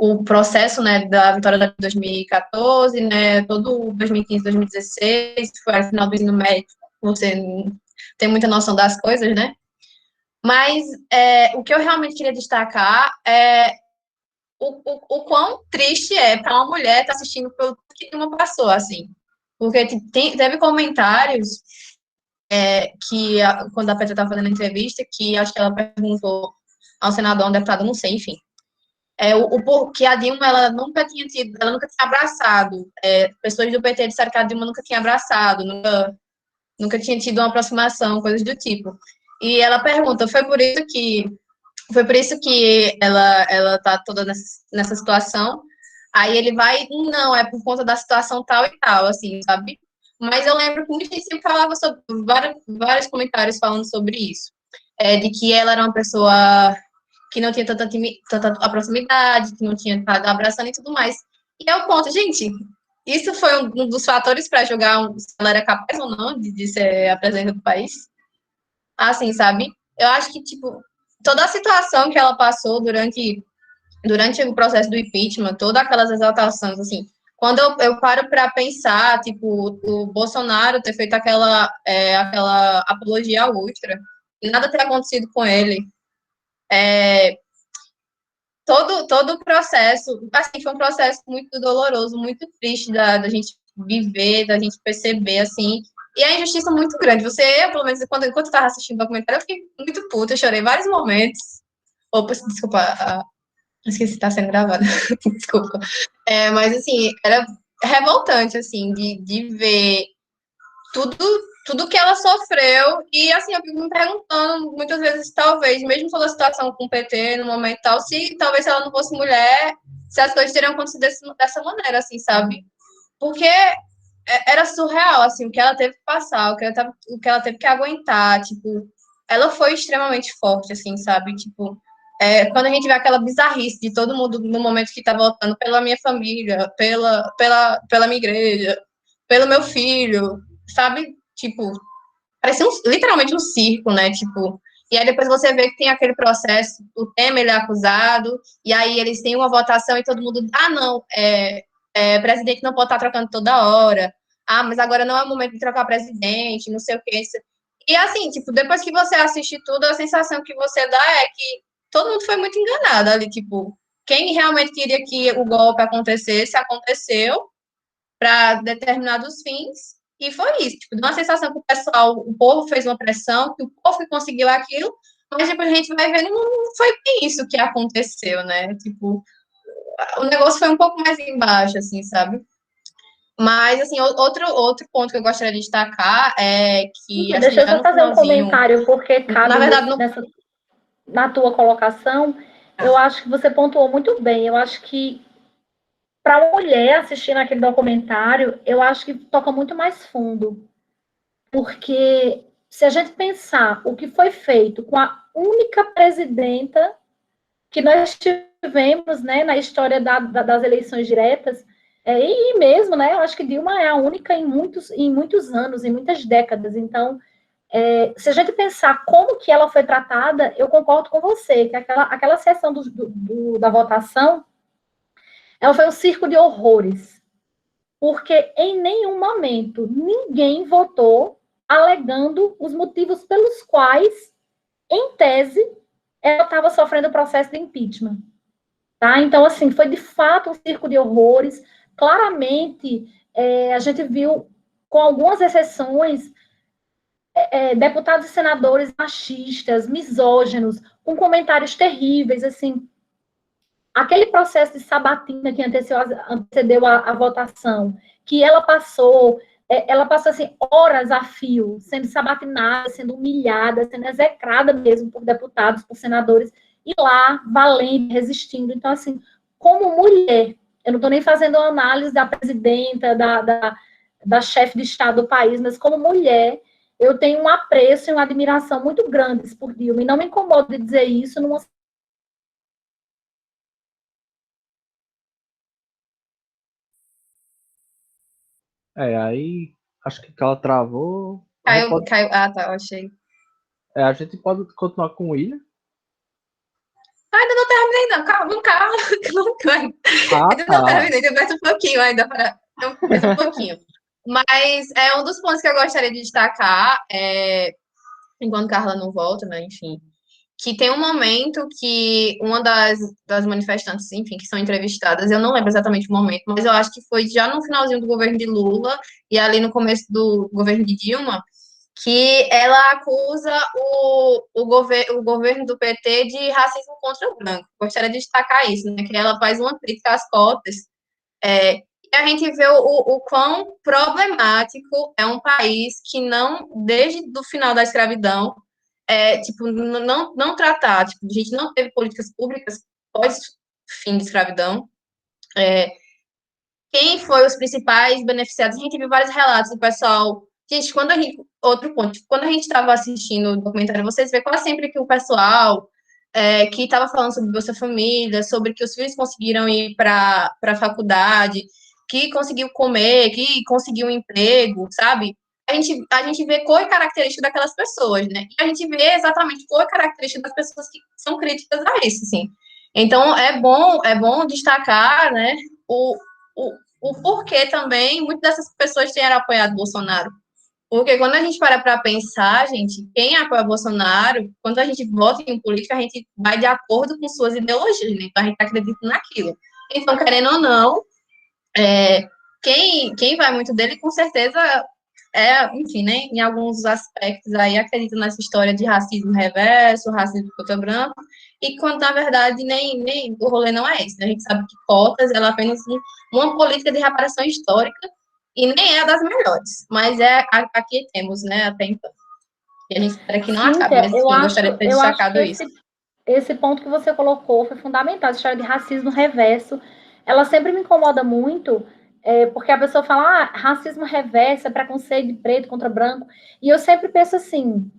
o processo, né, da vitória de 2014, né, todo 2015, 2016, foi ao final do ensino médio, você não tem muita noção das coisas, né? Mas o que eu realmente queria destacar é o quão triste é para uma mulher estar assistindo pelo que uma passou, assim. Porque teve comentários quando a Petra estava fazendo a entrevista, que acho que ela perguntou ao senador, um deputado, não sei, enfim. Que a Dilma, ela nunca tinha abraçado. Pessoas do PT disseram que a Dilma nunca tinha abraçado, nunca tinha tido uma aproximação, coisas do tipo. E ela pergunta, foi por isso que ela tá toda nessa situação. Aí ele vai, não, é por conta da situação tal e tal, assim, sabe? Mas eu lembro que muita gente sempre falava sobre vários comentários falando sobre isso. De que ela era uma pessoa que não tinha tanta proximidade, que não tinha estado abraçando e tudo mais. E é o ponto, gente, isso foi um dos fatores para julgar se ela era capaz ou não de ser a presidenta do país. Assim, sabe? Eu acho que, tipo, toda a situação que ela passou durante o processo do impeachment, todas aquelas exaltações, assim, quando eu paro para pensar, tipo, o Bolsonaro ter feito aquela apologia ao Ustra, e nada ter acontecido com ele, todo o processo, assim, foi um processo muito doloroso, muito triste da gente viver, da gente perceber, assim, e a injustiça muito grande. Pelo menos, enquanto eu estava assistindo o documentário, eu fiquei muito puta, eu chorei em vários momentos. Opa, desculpa, esqueci, tá sendo gravado. Desculpa. Mas, assim, era revoltante, assim, de ver tudo, tudo que ela sofreu. E, assim, eu fico me perguntando, muitas vezes, talvez, mesmo toda a situação com o PT no momento tal, se talvez se ela não fosse mulher, se as coisas teriam acontecido dessa maneira, assim, sabe? Porque era surreal, assim, o que ela teve que passar, o que ela teve que aguentar, tipo, ela foi extremamente forte, assim, sabe? Tipo, quando a gente vê aquela bizarrice de todo mundo no momento que tá votando pela minha família, pela minha igreja, pelo meu filho, sabe? Tipo, parecia literalmente um circo, né? Tipo, e aí depois você vê que tem aquele processo, o Temer ele é acusado, e aí eles têm uma votação e todo mundo, não, presidente não pode estar trocando toda hora, mas agora não é o momento de trocar presidente, não sei o que. E assim, tipo, depois que você assiste tudo, a sensação que você dá é que todo mundo foi muito enganado ali, tipo, quem realmente queria que o golpe acontecesse, aconteceu para determinados fins, e foi isso, tipo, deu uma sensação que o povo fez uma pressão, que o povo que conseguiu aquilo, mas depois a gente vai vendo, não foi bem isso que aconteceu, né? Tipo, o negócio foi um pouco mais embaixo, assim, sabe? Mas, assim, outro ponto que eu gostaria de destacar é que, assim, deixa eu já só no fazer um finalzinho... comentário, porque cabe Na verdade, na tua colocação, eu acho que você pontuou muito bem. Eu acho que, para a mulher assistindo aquele documentário, eu acho que toca muito mais fundo. Porque se a gente pensar o que foi feito com a única presidenta que nós tivemos, né, na história das eleições diretas, e mesmo, né, eu acho que Dilma é a única em muitos anos, em muitas décadas. Então, se a gente pensar como que ela foi tratada, eu concordo com você, que aquela sessão da votação, ela foi um circo de horrores, porque em nenhum momento ninguém votou alegando os motivos pelos quais, em tese, ela estava sofrendo o processo de impeachment. Tá? Então, assim, foi de fato um circo de horrores. Claramente, a gente viu, com algumas exceções, deputados e senadores machistas, misóginos, com comentários terríveis, assim. Aquele processo de sabatina que antecedeu a votação, que ela passou assim, horas a fio, sendo sabatinada, sendo humilhada, sendo execrada mesmo por deputados, por senadores, e lá, valente, resistindo. Então, assim, como mulher, eu não estou nem fazendo análise da presidenta, da chefe de Estado do país, mas como mulher, eu tenho um apreço e uma admiração muito grandes por Dilma, e não me incomodo de dizer isso numa... Aí acho que ela travou. Caiu. Ah, tá, eu achei. A gente pode continuar com o William. Ainda não terminei, não. Calma, calma. Ainda não terminei. Demora um pouquinho ainda. Mais um pouquinho. Mas é um dos pontos que eu gostaria de destacar, enquanto Carla não volta, né? Enfim. Que tem um momento que uma das manifestantes, enfim, que são entrevistadas, eu não lembro exatamente o momento, mas eu acho que foi já no finalzinho do governo de Lula e ali no começo do governo de Dilma, que ela acusa o governo do PT de racismo contra o branco. Gostaria de destacar isso, né? Que ela faz uma crítica às cotas. E a gente vê o quão problemático é um país que não, desde o final da escravidão, tipo, não tratar, tipo, a gente não teve políticas públicas pós-fim de escravidão. Quem foi os principais beneficiados? A gente viu vários relatos do pessoal. Gente, outro ponto, quando a gente estava assistindo o documentário, vocês vê quase sempre que o pessoal que estava falando sobre Bolsa Família, sobre que os filhos conseguiram ir para a faculdade, que conseguiu comer, que conseguiu um emprego, sabe? A gente vê cor e característica daquelas pessoas, né? E a gente vê exatamente cor e característica das pessoas que são críticas a isso, assim. Então, é bom destacar, né, o porquê também muitas dessas pessoas têm apoiado Bolsonaro. Porque quando a gente para pensar, gente, quem apoia Bolsonaro, quando a gente vota em política, a gente vai de acordo com suas ideologias, né? Então a gente acredita naquilo. Então, querendo ou não, quem vai muito dele, com certeza, enfim, né? Em alguns aspectos aí, acredita nessa história de racismo reverso, racismo contra branco, e quando, na verdade, nem o rolê não é esse, né? A gente sabe que cotas, ela é apenas uma política de reparação histórica, e nem é das melhores, mas aqui temos, né, até então. E a gente espera que não acabe, mas sim, gostaria de ter destacado isso. Esse ponto que você colocou foi fundamental, a história de racismo reverso. Ela sempre me incomoda muito, porque a pessoa fala, racismo reverso é preconceito de preto contra branco, e eu sempre penso assim,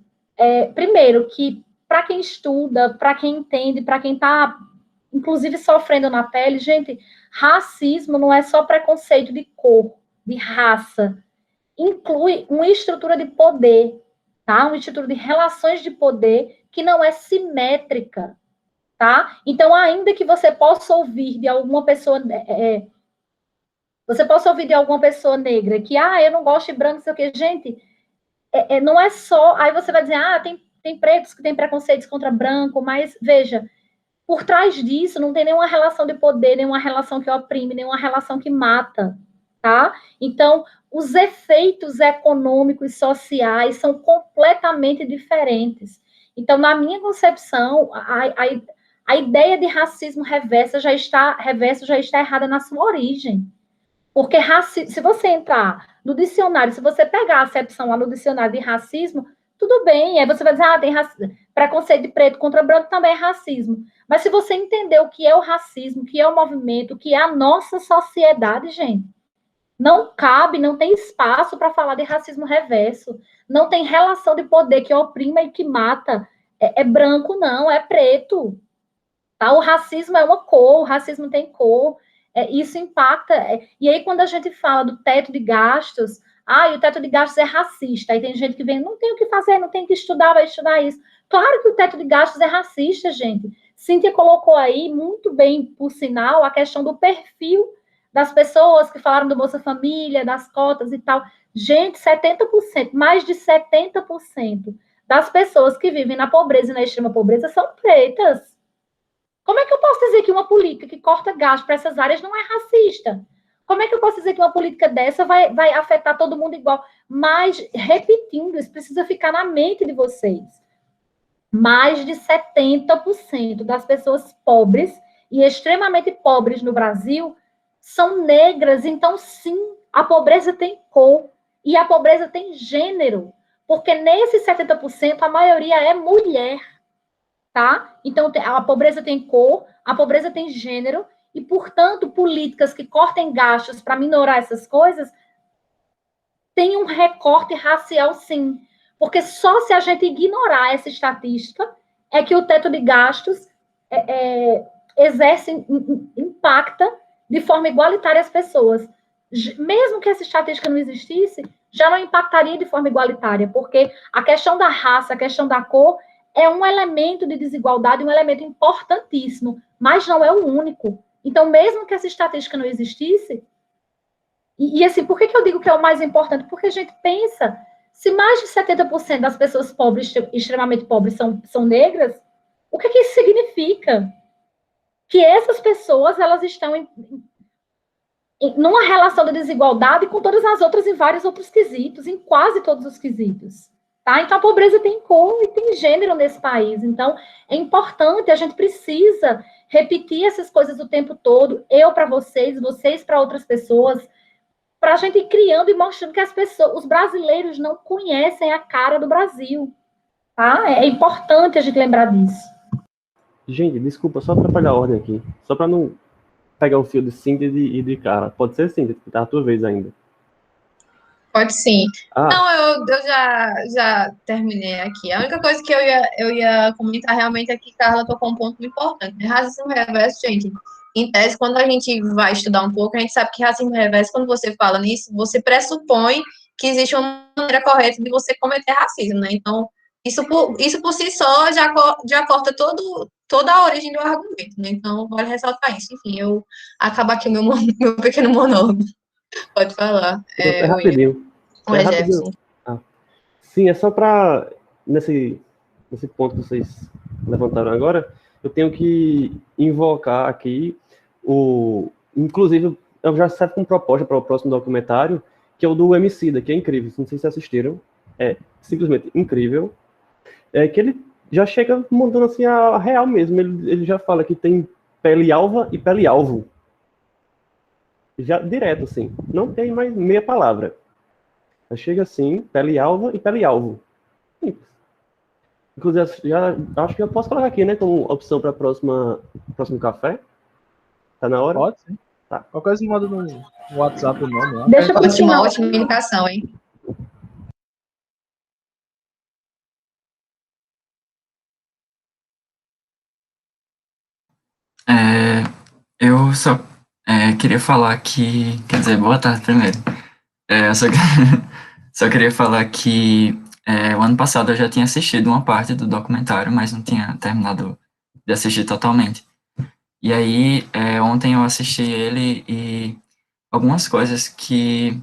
primeiro, que para quem estuda, para quem entende, para quem está, inclusive, sofrendo na pele, gente, racismo não é só preconceito de cor, de raça, inclui uma estrutura de poder, tá? Uma estrutura de relações de poder que não é simétrica, tá? Então, ainda que você possa ouvir de alguma pessoa, você possa ouvir de alguma pessoa negra que, eu não gosto de branco, não sei o quê, gente, não é só, aí você vai dizer, tem pretos que têm preconceitos contra branco, mas, veja, por trás disso não tem nenhuma relação de poder, nenhuma relação que oprime, nenhuma relação que mata, tá? Então, os efeitos econômicos e sociais são completamente diferentes. Então, na minha concepção, a ideia de racismo reverso já está errada na sua origem. Porque se você entrar no dicionário, se você pegar a acepção lá no dicionário de racismo, tudo bem, aí você vai dizer, tem preconceito de preto contra branco também é racismo. Mas se você entender o que é o racismo, o que é o movimento, o que é a nossa sociedade, gente, não cabe, não tem espaço para falar de racismo reverso. Não tem relação de poder que oprima e que mata. É branco, não, é preto. Tá? O racismo é uma cor, o racismo tem cor. Isso impacta. E aí, quando a gente fala do teto de gastos, o teto de gastos é racista. Aí tem gente que vem, não tem o que fazer, não tem que estudar, vai estudar isso. Claro que o teto de gastos é racista, gente. Cíntia colocou aí, muito bem, por sinal, a questão do perfil das pessoas que falaram do Bolsa Família, das cotas e tal. Gente, 70%, mais de 70% das pessoas que vivem na pobreza e na extrema pobreza são pretas. Como é que eu posso dizer que uma política que corta gasto para essas áreas não é racista? Como é que eu posso dizer que uma política dessa vai afetar todo mundo igual? Mas, repetindo, isso precisa ficar na mente de vocês. Mais de 70% das pessoas pobres e extremamente pobres no Brasil são negras. Então, sim, a pobreza tem cor e a pobreza tem gênero. Porque nesses 70%, a maioria é mulher. Tá? Então, a pobreza tem cor, a pobreza tem gênero, e, portanto, políticas que cortem gastos para minorar essas coisas têm um recorte racial, sim. Porque só se a gente ignorar essa estatística é que o teto de gastos impacta de forma igualitária as pessoas. Mesmo que essa estatística não existisse, já não impactaria de forma igualitária, porque a questão da raça, a questão da cor, é um elemento de desigualdade, um elemento importantíssimo, mas não é o único. Então, mesmo que essa estatística não existisse, e assim, por que eu digo que é o mais importante? Porque a gente pensa, se mais de 70% das pessoas pobres, extremamente pobres, são negras, o que isso significa? Que essas pessoas, elas estão numa relação de desigualdade com todas as outras em vários outros quesitos, em quase todos os quesitos. Tá? Então, a pobreza tem cor e tem gênero nesse país. Então, é importante, a gente precisa repetir essas coisas o tempo todo, eu para vocês, vocês para outras pessoas, para a gente ir criando e mostrando que as pessoas, os brasileiros não conhecem a cara do Brasil. Tá? É importante a gente lembrar disso. Gente, desculpa, só atrapalhar a ordem aqui. Só para não pegar o fio de Cíntia e de cara. Pode ser Cíntia, que tá a tua vez ainda. Pode sim. Ah, Não, eu já terminei aqui. A única coisa que eu ia comentar realmente é que Carla tocou um ponto muito importante, né? Racismo reverso, gente. Em tese, quando a gente vai estudar um pouco, a gente sabe que racismo reverso, quando você fala nisso, você pressupõe que existe uma maneira correta de você cometer racismo, né? Então, isso por si só já corta toda a origem do argumento, né? Então, vale ressaltar isso. Enfim, eu acabo aqui o meu pequeno monólogo. Pode falar. é rapidinho. O Jefferson. Ah. Sim, é só para nesse ponto que vocês levantaram agora, eu tenho que invocar aqui inclusive, eu já serve como proposta para o próximo documentário, que é o do Emicida, que é incrível. Não sei se vocês assistiram. É simplesmente incrível. É que ele já chega montando assim a real mesmo. Ele já fala que tem pele alva e pele alvo. Já direto, assim. Não tem mais meia palavra. Já chega assim, pele alva e pele alvo. Simples. Inclusive, acho que eu posso colocar aqui, né, como opção para próximo café. Tá na hora? Pode, sim. Tá. Qualquer coisa manda no WhatsApp o nome lá. Deixa eu continuar. Ótima indicação, hein? Eu só queria falar que... Quer dizer, boa tarde primeiro. Eu só queria falar que o ano passado eu já tinha assistido uma parte do documentário, mas não tinha terminado de assistir totalmente. E aí, ontem eu assisti ele e algumas coisas que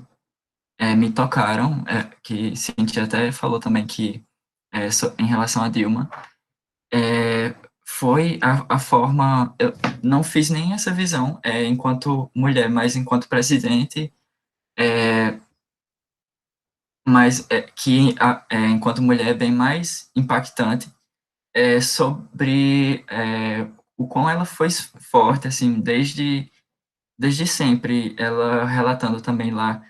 me tocaram, que Cintia até falou também que em relação a Dilma, foi a forma, eu não fiz nem essa visão enquanto mulher, mas enquanto presidente, mas que enquanto mulher é bem mais impactante sobre o quão ela foi forte, assim, desde sempre, ela relatando também lá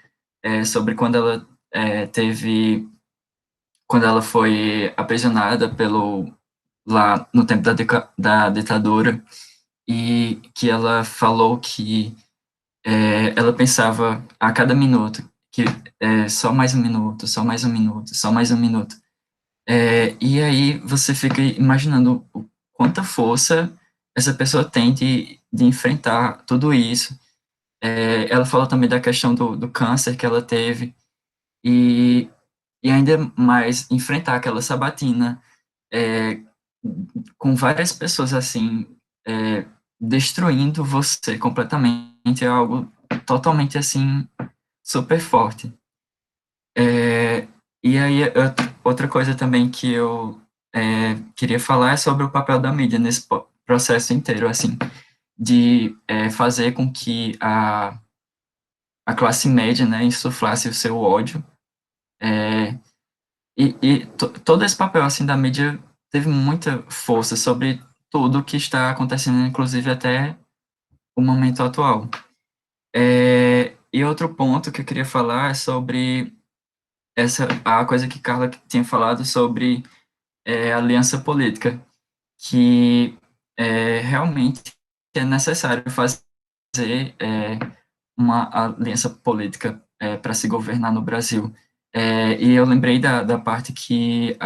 sobre quando ela quando ela foi aprisionada lá no tempo da ditadura, e que ela falou que ela pensava a cada minuto que só mais um minuto, só mais um minuto, só mais um minuto. E aí você fica imaginando quanta força essa pessoa tem de enfrentar tudo isso. Ela falou também da questão do câncer que ela teve, e ainda mais enfrentar aquela sabatina com várias pessoas assim, destruindo você completamente, é algo totalmente assim, super forte. E aí, outra coisa também que eu queria falar é sobre o papel da mídia nesse processo inteiro, assim, de fazer com que a classe média, né, insuflasse o seu ódio, todo esse papel, assim, da mídia teve muita força sobre tudo que está acontecendo, inclusive até o momento atual. E outro ponto que eu queria falar é sobre a coisa que Carla tinha falado sobre aliança política, que realmente é necessário fazer uma aliança política para se governar no Brasil. E eu lembrei da parte que,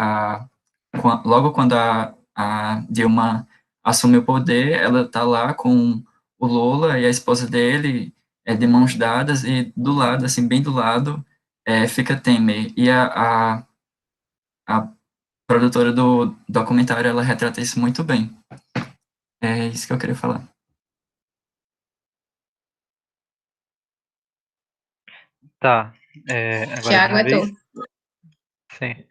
logo quando a Dilma assumiu o poder, ela está lá com o Lula e a esposa dele, de mãos dadas, e do lado, assim, bem do lado, fica Temer. E a produtora do documentário, ela retrata isso muito bem. É isso que eu queria falar. Tá. Agora Thiago, minha é vez. tu. Sim.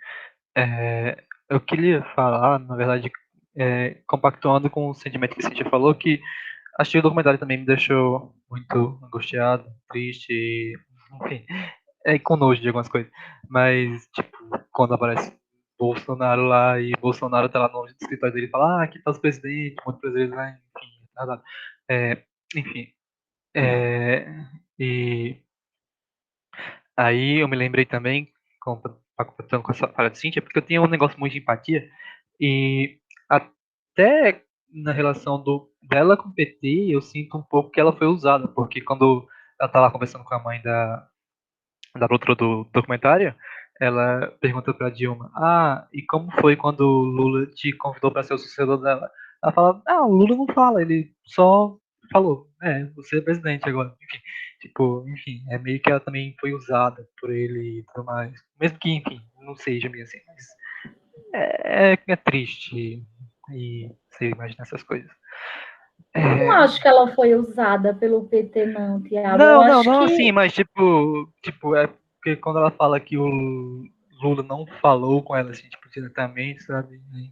Eu queria falar, na verdade, compactuando com o sentimento que a Cintia falou, que achei o documentário também me deixou muito angustiado, triste, enfim, com nojo de algumas coisas. Mas, tipo, quando aparece Bolsonaro lá e Bolsonaro tá lá no escritório dele e fala, aqui tá os presidentes, um monte de presidentes lá, enfim, nada. Enfim. E aí eu me lembrei também, completando com essa fala de Cíntia, porque eu tenho um negócio muito de empatia, e até na relação dela com o PT, eu sinto um pouco que ela foi usada, porque quando ela tá lá conversando com a mãe da produtora do documentário, ela pergunta pra Dilma, e como foi quando o Lula te convidou para ser o sucessor dela? Ela fala, o Lula não fala, ele só falou, você é presidente agora. Enfim, tipo, é meio que ela também foi usada por ele e tudo mais. Mesmo que, enfim, não seja meio assim, mas é triste e você imagina essas coisas. Eu não acho que ela foi usada pelo PT, não, Tiago. Eu Não, acho não que assim, mas tipo, é porque quando ela fala que o Lula não falou com ela, assim, tipo, diretamente, sabe? Enfim.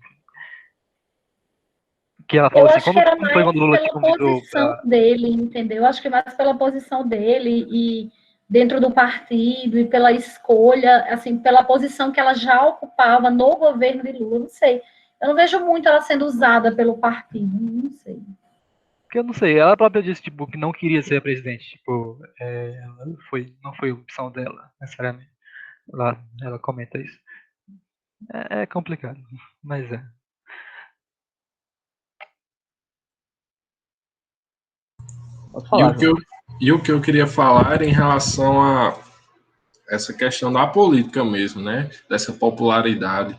Que ela falou eu assim, acho que era como foi mais quando o Lula te pela convidou posição pra... dele, entendeu? Eu acho que mais pela posição dele e dentro do partido e pela escolha, assim, pela posição que ela já ocupava no governo de Lula, não sei. Eu não vejo muito ela sendo usada pelo partido, não sei. Porque eu não sei, ela própria disse, tipo, que não queria ser a presidente, tipo, não foi opção dela, necessariamente. Lá, ela comenta isso. É complicado, mas é. Pode E falar, João. o que eu queria falar era em relação a essa questão da política mesmo, né? Dessa popularidade.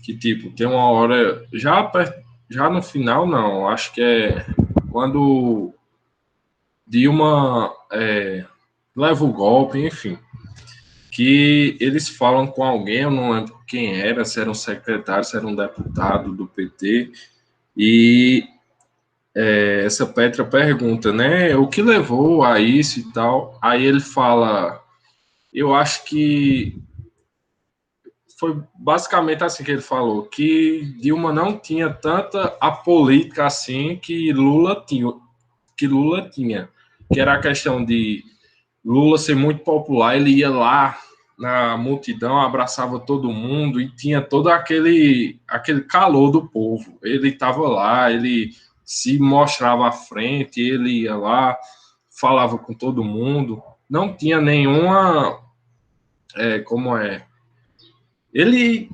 Que, tipo, tem uma hora. Já no final, não. Acho que é quando Dilma leva o golpe, enfim. Que eles falam com alguém, eu não lembro quem era, se era um secretário, se era um deputado do PT. E essa Petra pergunta, né? O que levou a isso e tal. Aí ele fala. Eu acho que foi basicamente assim que ele falou, que Dilma não tinha tanta a política assim que Lula tinha, que era a questão de Lula ser muito popular, ele ia lá na multidão, abraçava todo mundo e tinha todo aquele calor do povo. Ele estava lá, ele se mostrava à frente, ele ia lá, falava com todo mundo, não tinha nenhuma, como é, ele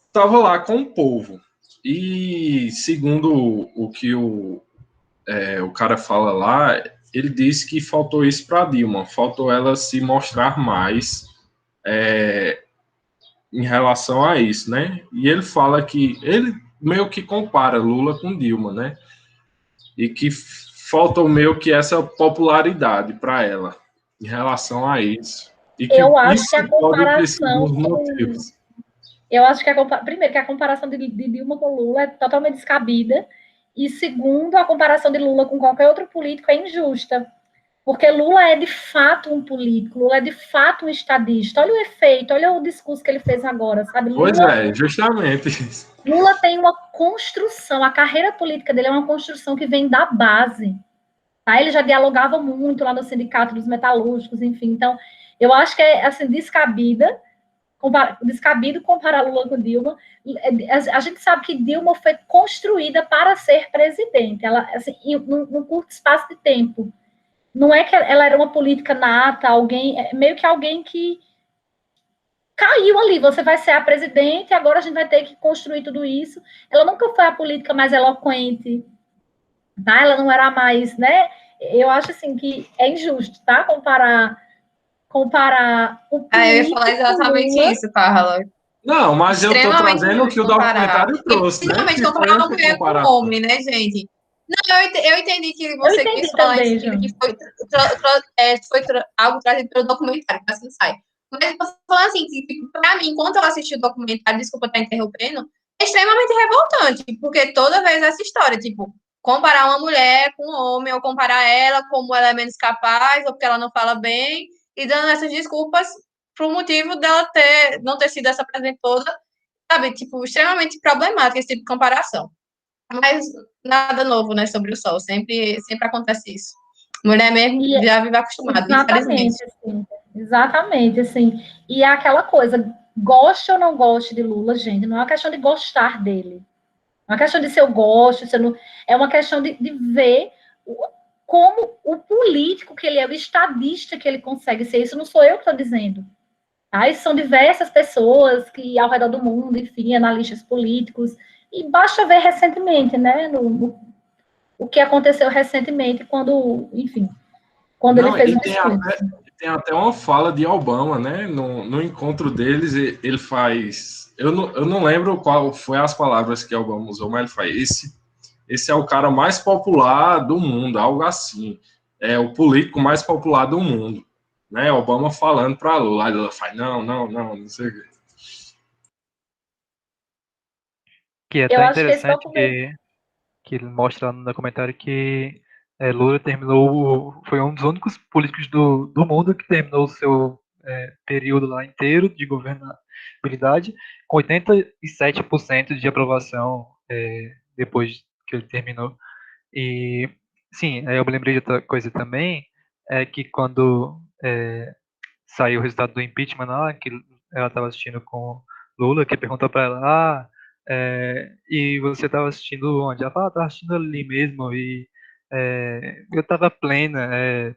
estava lá com o povo. E segundo o que o cara fala lá, ele disse que faltou isso para Dilma, faltou ela se mostrar mais em relação a isso, né? E ele fala que ele meio que compara Lula com Dilma, né? E que faltou meio que essa popularidade para ela em relação a isso. E que Eu acho que isso a pode ter sido um comparação dos motivos. Eu acho que primeiro que a comparação de Dilma com Lula é totalmente descabida e segundo, a comparação de Lula com qualquer outro político é injusta, porque Lula é de fato um político, Lula é de fato um estadista. Olha o efeito, olha o discurso que ele fez agora, sabe? Pois é, justamente. Lula tem uma construção, a carreira política dele é uma construção que vem da base. Tá? Ele já dialogava muito lá no Sindicato dos Metalúrgicos, enfim. Então, eu acho que é assim, descabido comparar Lula com Dilma. A gente sabe que Dilma foi construída para ser presidente, ela, assim, num curto espaço de tempo. Não é que ela era uma política nata, meio que alguém que caiu ali. Você vai ser a presidente, agora a gente vai ter que construir tudo isso. Ela nunca foi a política mais eloquente, tá? Ela não era a mais, né? Eu acho assim que é injusto, tá? Comparar o político Eu ia falar exatamente Lula. isso, Carla. Não, mas eu tô Extremamente trazendo o que injusto o comparar. documentário E trouxe, né? principalmente Que foi comparar uma essa mulher com um comparação. homem, né, gente? Não, eu entendi que Eu você entendi quis falar em também, sentido João. que foi algo trazido pelo documentário, que assim sai. Mas eu tô falando assim, que, tipo, pra mim, enquanto eu assisti o documentário, desculpa estar interrompendo, é extremamente revoltante, porque toda vez essa história, tipo, comparar uma mulher com um homem, ou comparar ela como ela é menos capaz, ou porque ela não fala bem, e dando essas desculpas pro motivo dela não ter sido essa presidente toda, sabe? Tipo, extremamente problemático esse tipo de comparação. Mas nada novo, né, sobre o sol. Sempre acontece isso. Mulher mesmo E já vive acostumada, infelizmente. exatamente, assim, exatamente, assim. E é aquela coisa, goste ou não goste de Lula, gente, não é uma questão de gostar dele. Não é uma questão de se eu gosto, se eu não, é uma questão de ver como o político que ele é, o estadista que ele consegue ser. Isso não sou eu que estou dizendo. Tá? Isso são diversas pessoas que, ao redor do mundo, enfim, analistas políticos. E basta ver recentemente, né, o que aconteceu recentemente quando, enfim, quando ele Não, fez e um discurso. tem até uma fala de Obama, né? No encontro deles, ele faz. Eu não lembro qual foi as palavras que Obama usou, mas ele faz. Esse é o cara mais popular do mundo, algo assim. É o político mais popular do mundo. Né? Obama falando para Lula. Aí Lula faz: não sei o quê. Que é Eu tão acho que esse interessante documento. que ele mostra lá no documentário que Lula terminou, foi um dos únicos políticos do mundo que terminou o seu período lá inteiro de governabilidade com 87% de aprovação depois que ele terminou. E, sim, aí eu me lembrei de outra coisa também, é que quando saiu o resultado do impeachment lá, que ela estava assistindo com Lula, que perguntou para ela, e você estava assistindo onde? Ela falou, estava assistindo ali mesmo, e eu estava plena,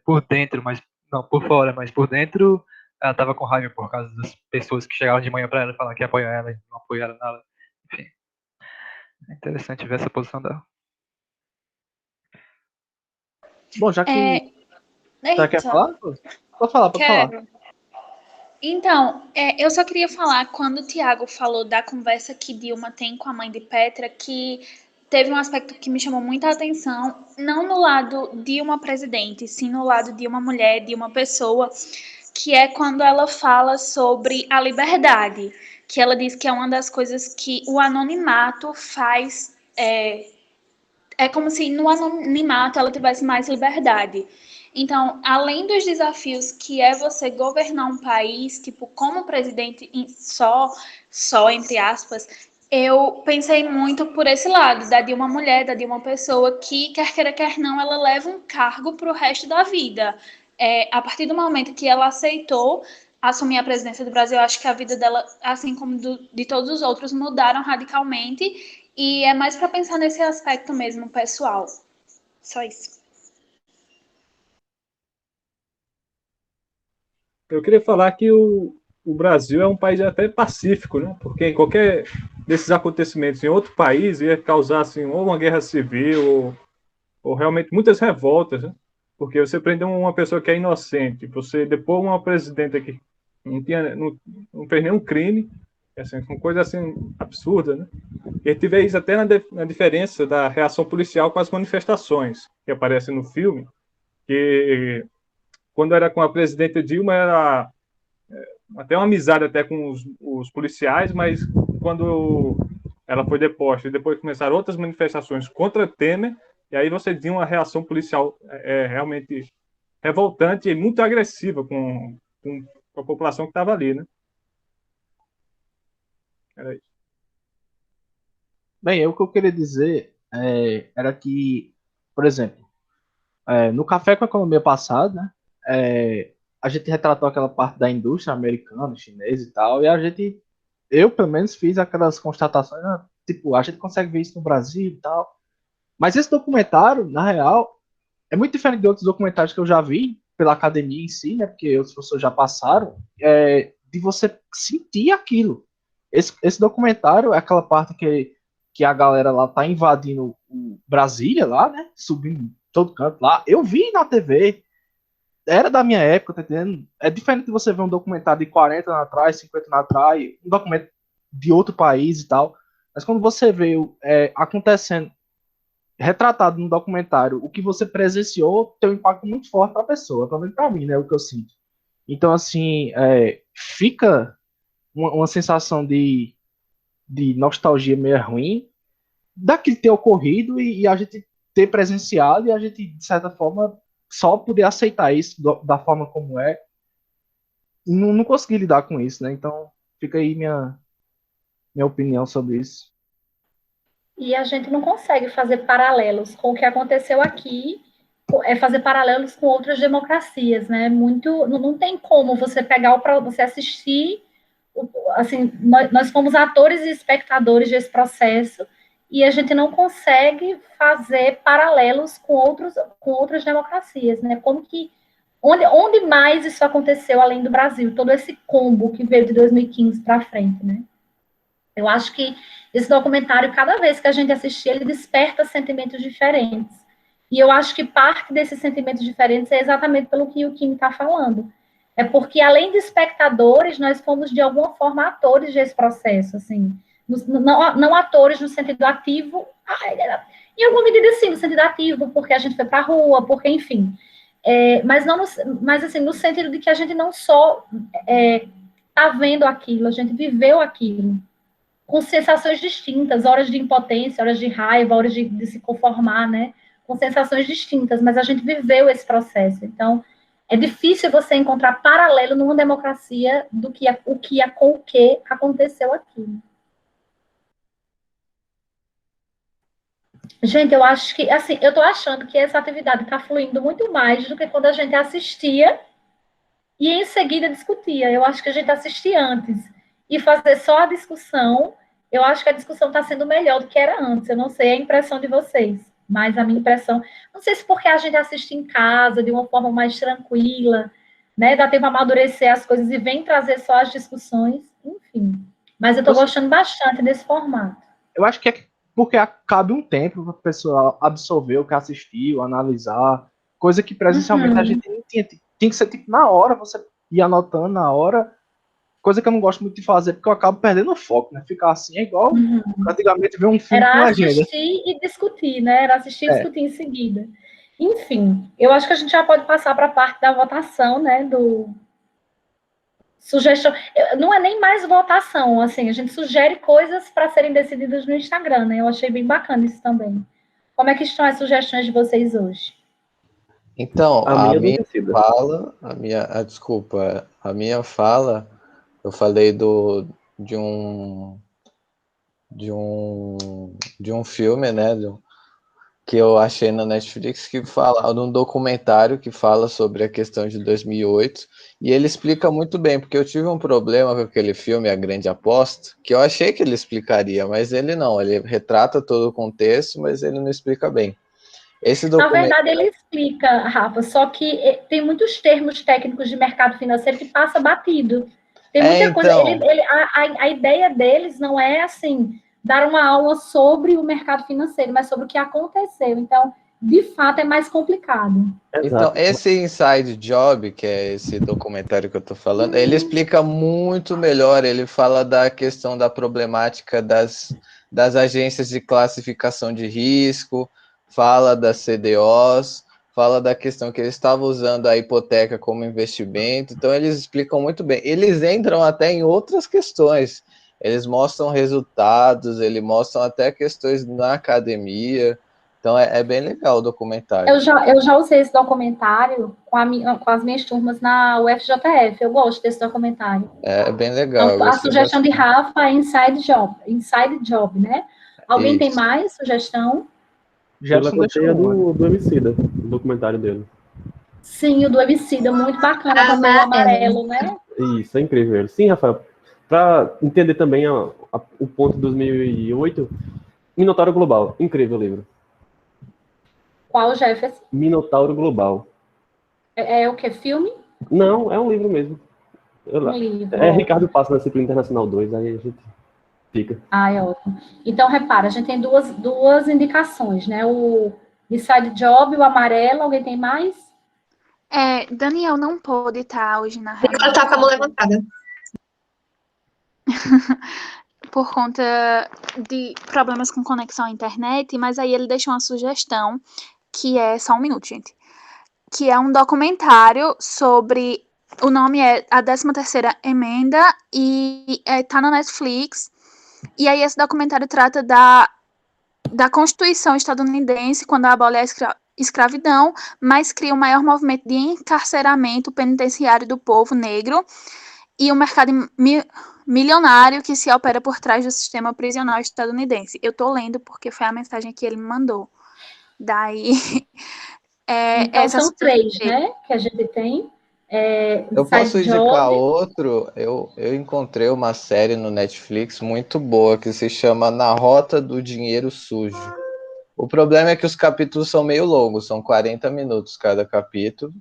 por dentro, mas, não, por fora, mas por dentro ela estava com raiva por causa das pessoas que chegavam de manhã para ela e falavam que ia apoiar ela e não apoiaram nada. Enfim, é interessante ver essa posição dela. Bom, já que você quer Eita, falar? Pode falar, pode falar. quero. Então, eu só queria falar, quando o Tiago falou da conversa que Dilma tem com a mãe de Petra, que teve um aspecto que me chamou muita atenção, não no lado de uma presidente, sim no lado de uma mulher, de uma pessoa, que é quando ela fala sobre a liberdade, que ela diz que é uma das coisas que o anonimato faz. É como se no anonimato ela tivesse mais liberdade. Então, além dos desafios que é você governar um país, tipo, como presidente só entre aspas, eu pensei muito por esse lado, da de uma mulher, da de uma pessoa que, quer queira, quer não, ela leva um cargo para o resto da vida. A partir do momento que ela aceitou assumir a presidência do Brasil, eu acho que a vida dela, assim como de todos os outros, mudaram radicalmente e é mais para pensar nesse aspecto mesmo, pessoal. Só isso. Eu queria falar que o Brasil é um país até pacífico, né? Porque em qualquer desses acontecimentos em outro país ia causar assim, ou uma guerra civil ou realmente muitas revoltas, né? Porque você prendeu uma pessoa que é inocente, você depor uma presidenta que não fez nenhum crime, assim, uma coisa assim absurda, né? E a gente vê isso até na diferença da reação policial com as manifestações que aparecem no filme, que quando era com a presidenta Dilma era até uma amizade até com os policiais, mas quando ela foi deposta e depois começaram outras manifestações contra Temer, e aí você tinha uma reação policial realmente revoltante e muito agressiva com a população que estava ali, né? Era isso. Bem, o que eu queria dizer era que, por exemplo, no Café com a Economia passado, né, a gente retratou aquela parte da indústria americana, chinesa e tal, e eu pelo menos fiz aquelas constatações, né, tipo, a gente consegue ver isso no Brasil e tal, mas esse documentário, na real, é muito diferente de outros documentários que eu já vi pela academia em si, né, porque outras pessoas já passaram, de você sentir aquilo. Esse documentário é aquela parte que a galera lá tá invadindo o Brasília lá, né? Subindo todo canto lá. Eu vi na TV, era da minha época, tá entendendo? É diferente de você ver um documentário de 40 anos atrás, 50 anos atrás, um documento de outro país e tal. Mas quando você vê acontecendo, retratado no documentário, o que você presenciou tem um impacto muito forte para a pessoa, pelo menos para mim, né? O que eu sinto. Então, assim, fica uma sensação de nostalgia meio ruim daquilo ter ocorrido e a gente ter presenciado e a gente, de certa forma, só poder aceitar isso da forma como é. E não consegui lidar com isso, né? Então, fica aí minha opinião sobre isso. E a gente não consegue fazer paralelos com o que aconteceu aqui, fazer paralelos com outras democracias, né? Não tem como você pegar para você assistir, assim, nós fomos atores e espectadores desse processo e a gente não consegue fazer paralelos com outras democracias, né? Onde mais isso aconteceu além do Brasil? Todo esse combo que veio de 2015 para frente, né? Eu acho que esse documentário, cada vez que a gente assistir, ele desperta sentimentos diferentes. E eu acho que parte desses sentimentos diferentes é exatamente pelo que o Kim está falando. É porque, além de espectadores, nós fomos, de alguma forma, atores desse processo, assim. Não atores no sentido ativo, em alguma medida, sim, no sentido ativo, porque a gente foi para a rua, porque, enfim. Mas, assim, no sentido de que a gente não só está vendo aquilo, a gente viveu aquilo com sensações distintas, horas de impotência, horas de raiva, horas de se conformar, né? Com sensações distintas, mas a gente viveu esse processo. Então, é difícil você encontrar paralelo numa democracia com o que aconteceu aqui. Gente, eu acho que, assim, eu tô achando que essa atividade está fluindo muito mais do que quando a gente assistia e em seguida discutia. Eu acho que a gente assistia antes e fazer só a discussão, eu acho que a discussão está sendo melhor do que era antes. Eu não sei a impressão de vocês, mas a minha impressão, não sei se porque a gente assiste em casa, de uma forma mais tranquila, né? Dá tempo a amadurecer as coisas e vem trazer só as discussões, enfim. Mas eu estou gostando bastante desse formato. Eu acho que é porque cabe um tempo para a pessoa absorver o que assistiu, analisar, coisa que presencialmente a gente não tinha. Tem que ser tipo na hora, você ir anotando na hora, coisa que eu não gosto muito de fazer, porque eu acabo perdendo o foco, né? Ficar assim é igual praticamente ver um filme Era com legenda. assistir e discutir, né? Era assistir e discutir em seguida. Enfim, eu acho que a gente já pode passar para a parte da votação, né? Sugestão. Não é nem mais votação, assim, a gente sugere coisas para serem decididas no Instagram, né? Eu achei bem bacana isso também. Como é que estão as sugestões de vocês hoje? Então, a minha fala, eu falei de um filme, né, que eu achei na Netflix, que fala de um documentário que fala sobre a questão de 2008, e ele explica muito bem, porque eu tive um problema com aquele filme, A Grande Aposta, que eu achei que ele explicaria, mas ele não, ele retrata todo o contexto, mas ele não explica bem. Na verdade, ele explica, Rafa, só que tem muitos termos técnicos de mercado financeiro que passa batido. Tem muita coisa. A ideia deles não é assim dar uma aula sobre o mercado financeiro, mas sobre o que aconteceu. Então, de fato, é mais complicado. Então, esse Inside Job, que é esse documentário que eu estou falando, ele explica muito melhor. Ele fala da questão da problemática das agências de classificação de risco, fala das CDOs, fala da questão que eles estavam usando a hipoteca como investimento. Então, eles explicam muito bem. Eles entram até em outras questões. Eles mostram resultados, eles mostram até questões na academia. Então, é bem legal o documentário. Eu já usei esse documentário com as minhas turmas na UFJF. Eu gosto desse documentário. É bem legal. Então, a sugestão de Rafa é Inside Job, né? Alguém tem mais sugestão? Já gostei do Emicida, do documentário dele. Sim, o do Emicida, muito bacana também, o amarelo, né? Isso, é incrível. Sim, Rafael, para entender também o ponto de 2008, Minotauro Global, incrível o livro. Qual, Jefferson? Minotauro Global. É o que? Filme? Não, é um livro mesmo. Livro. É Ricardo Passa na Disciplina Internacional 2, aí a gente fica. É ótimo. Então, repara, a gente tem duas indicações, né? O Inside Job, o amarelo, alguém tem mais? Daniel não pôde estar hoje na reunião. Ela tá com a mão levantada. Por conta de problemas com conexão à internet, mas aí ele deixou uma sugestão, que é, só um minuto, gente, que é um documentário sobre O nome é A 13ª Emenda e tá na Netflix. E aí esse documentário trata da Constituição estadunidense, quando abole a escravidão, mas cria o maior movimento de encarceramento penitenciário do povo negro e o mercado milionário que se opera por trás do sistema prisional estadunidense. Eu tô lendo porque foi a mensagem que ele me mandou. Daí... Então são 3, né, que a gente tem. Eu posso indicar outro. Eu encontrei uma série no Netflix muito boa que se chama Na Rota do Dinheiro Sujo. O problema é que os capítulos são meio longos, são 40 minutos cada capítulo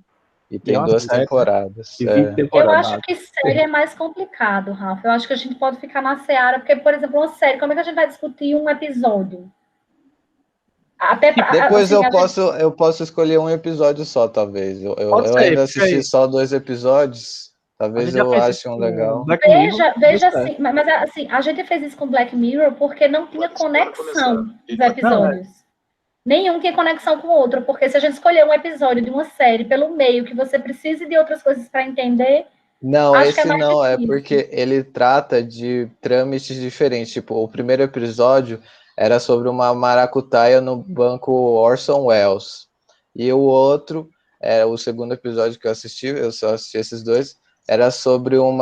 e tem 2 temporadas. Eu acho que série é mais complicado, Rafa. Eu acho que a gente pode ficar na seara, porque, por exemplo, uma série, como é que a gente vai discutir um episódio? Depois eu posso escolher um episódio só, talvez. Eu ainda assisti só 2 episódios. Talvez eu ache um legal. Veja assim, mas assim, a gente fez isso com Black Mirror porque não tinha conexão dos episódios. Nenhum tinha conexão com o outro, porque se a gente escolher um episódio de uma série pelo meio que você precise de outras coisas para entender. Não, esse não, é porque ele trata de trâmites diferentes. Tipo, o primeiro episódio era sobre uma maracutaia no banco Orson Welles. E o outro, o segundo episódio que eu só assisti esses 2, era sobre um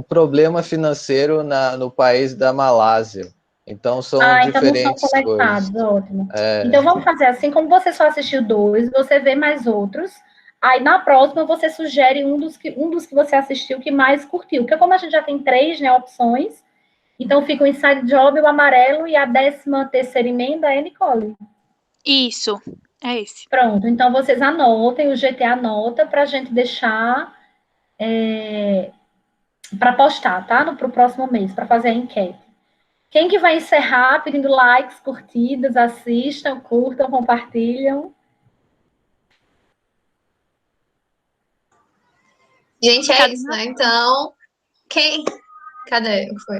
problema financeiro no país da Malásia. Então são diferentes então não são conectados, coisas. Ótimo. Então vamos fazer assim, como você só assistiu 2, você vê mais outros. Aí na próxima você sugere um dos que você assistiu que mais curtiu. Porque como a gente já tem 3, né, opções, então fica o Inside Job, o Amarelo e a 13ª Emenda, Nicole? Isso, é esse. Pronto, então vocês anotem, o GT anota para a gente deixar para postar, tá? Para o próximo mês, para fazer a enquete. Quem que vai encerrar pedindo likes, curtidas, assistam, curtam, compartilham? Gente, é isso, né? Então, Cadê? Foi?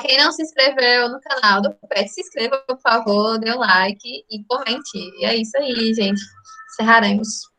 Quem não se inscreveu no canal do PET, se inscreva, por favor, dê um like e comente. E é isso aí, gente. Encerraremos.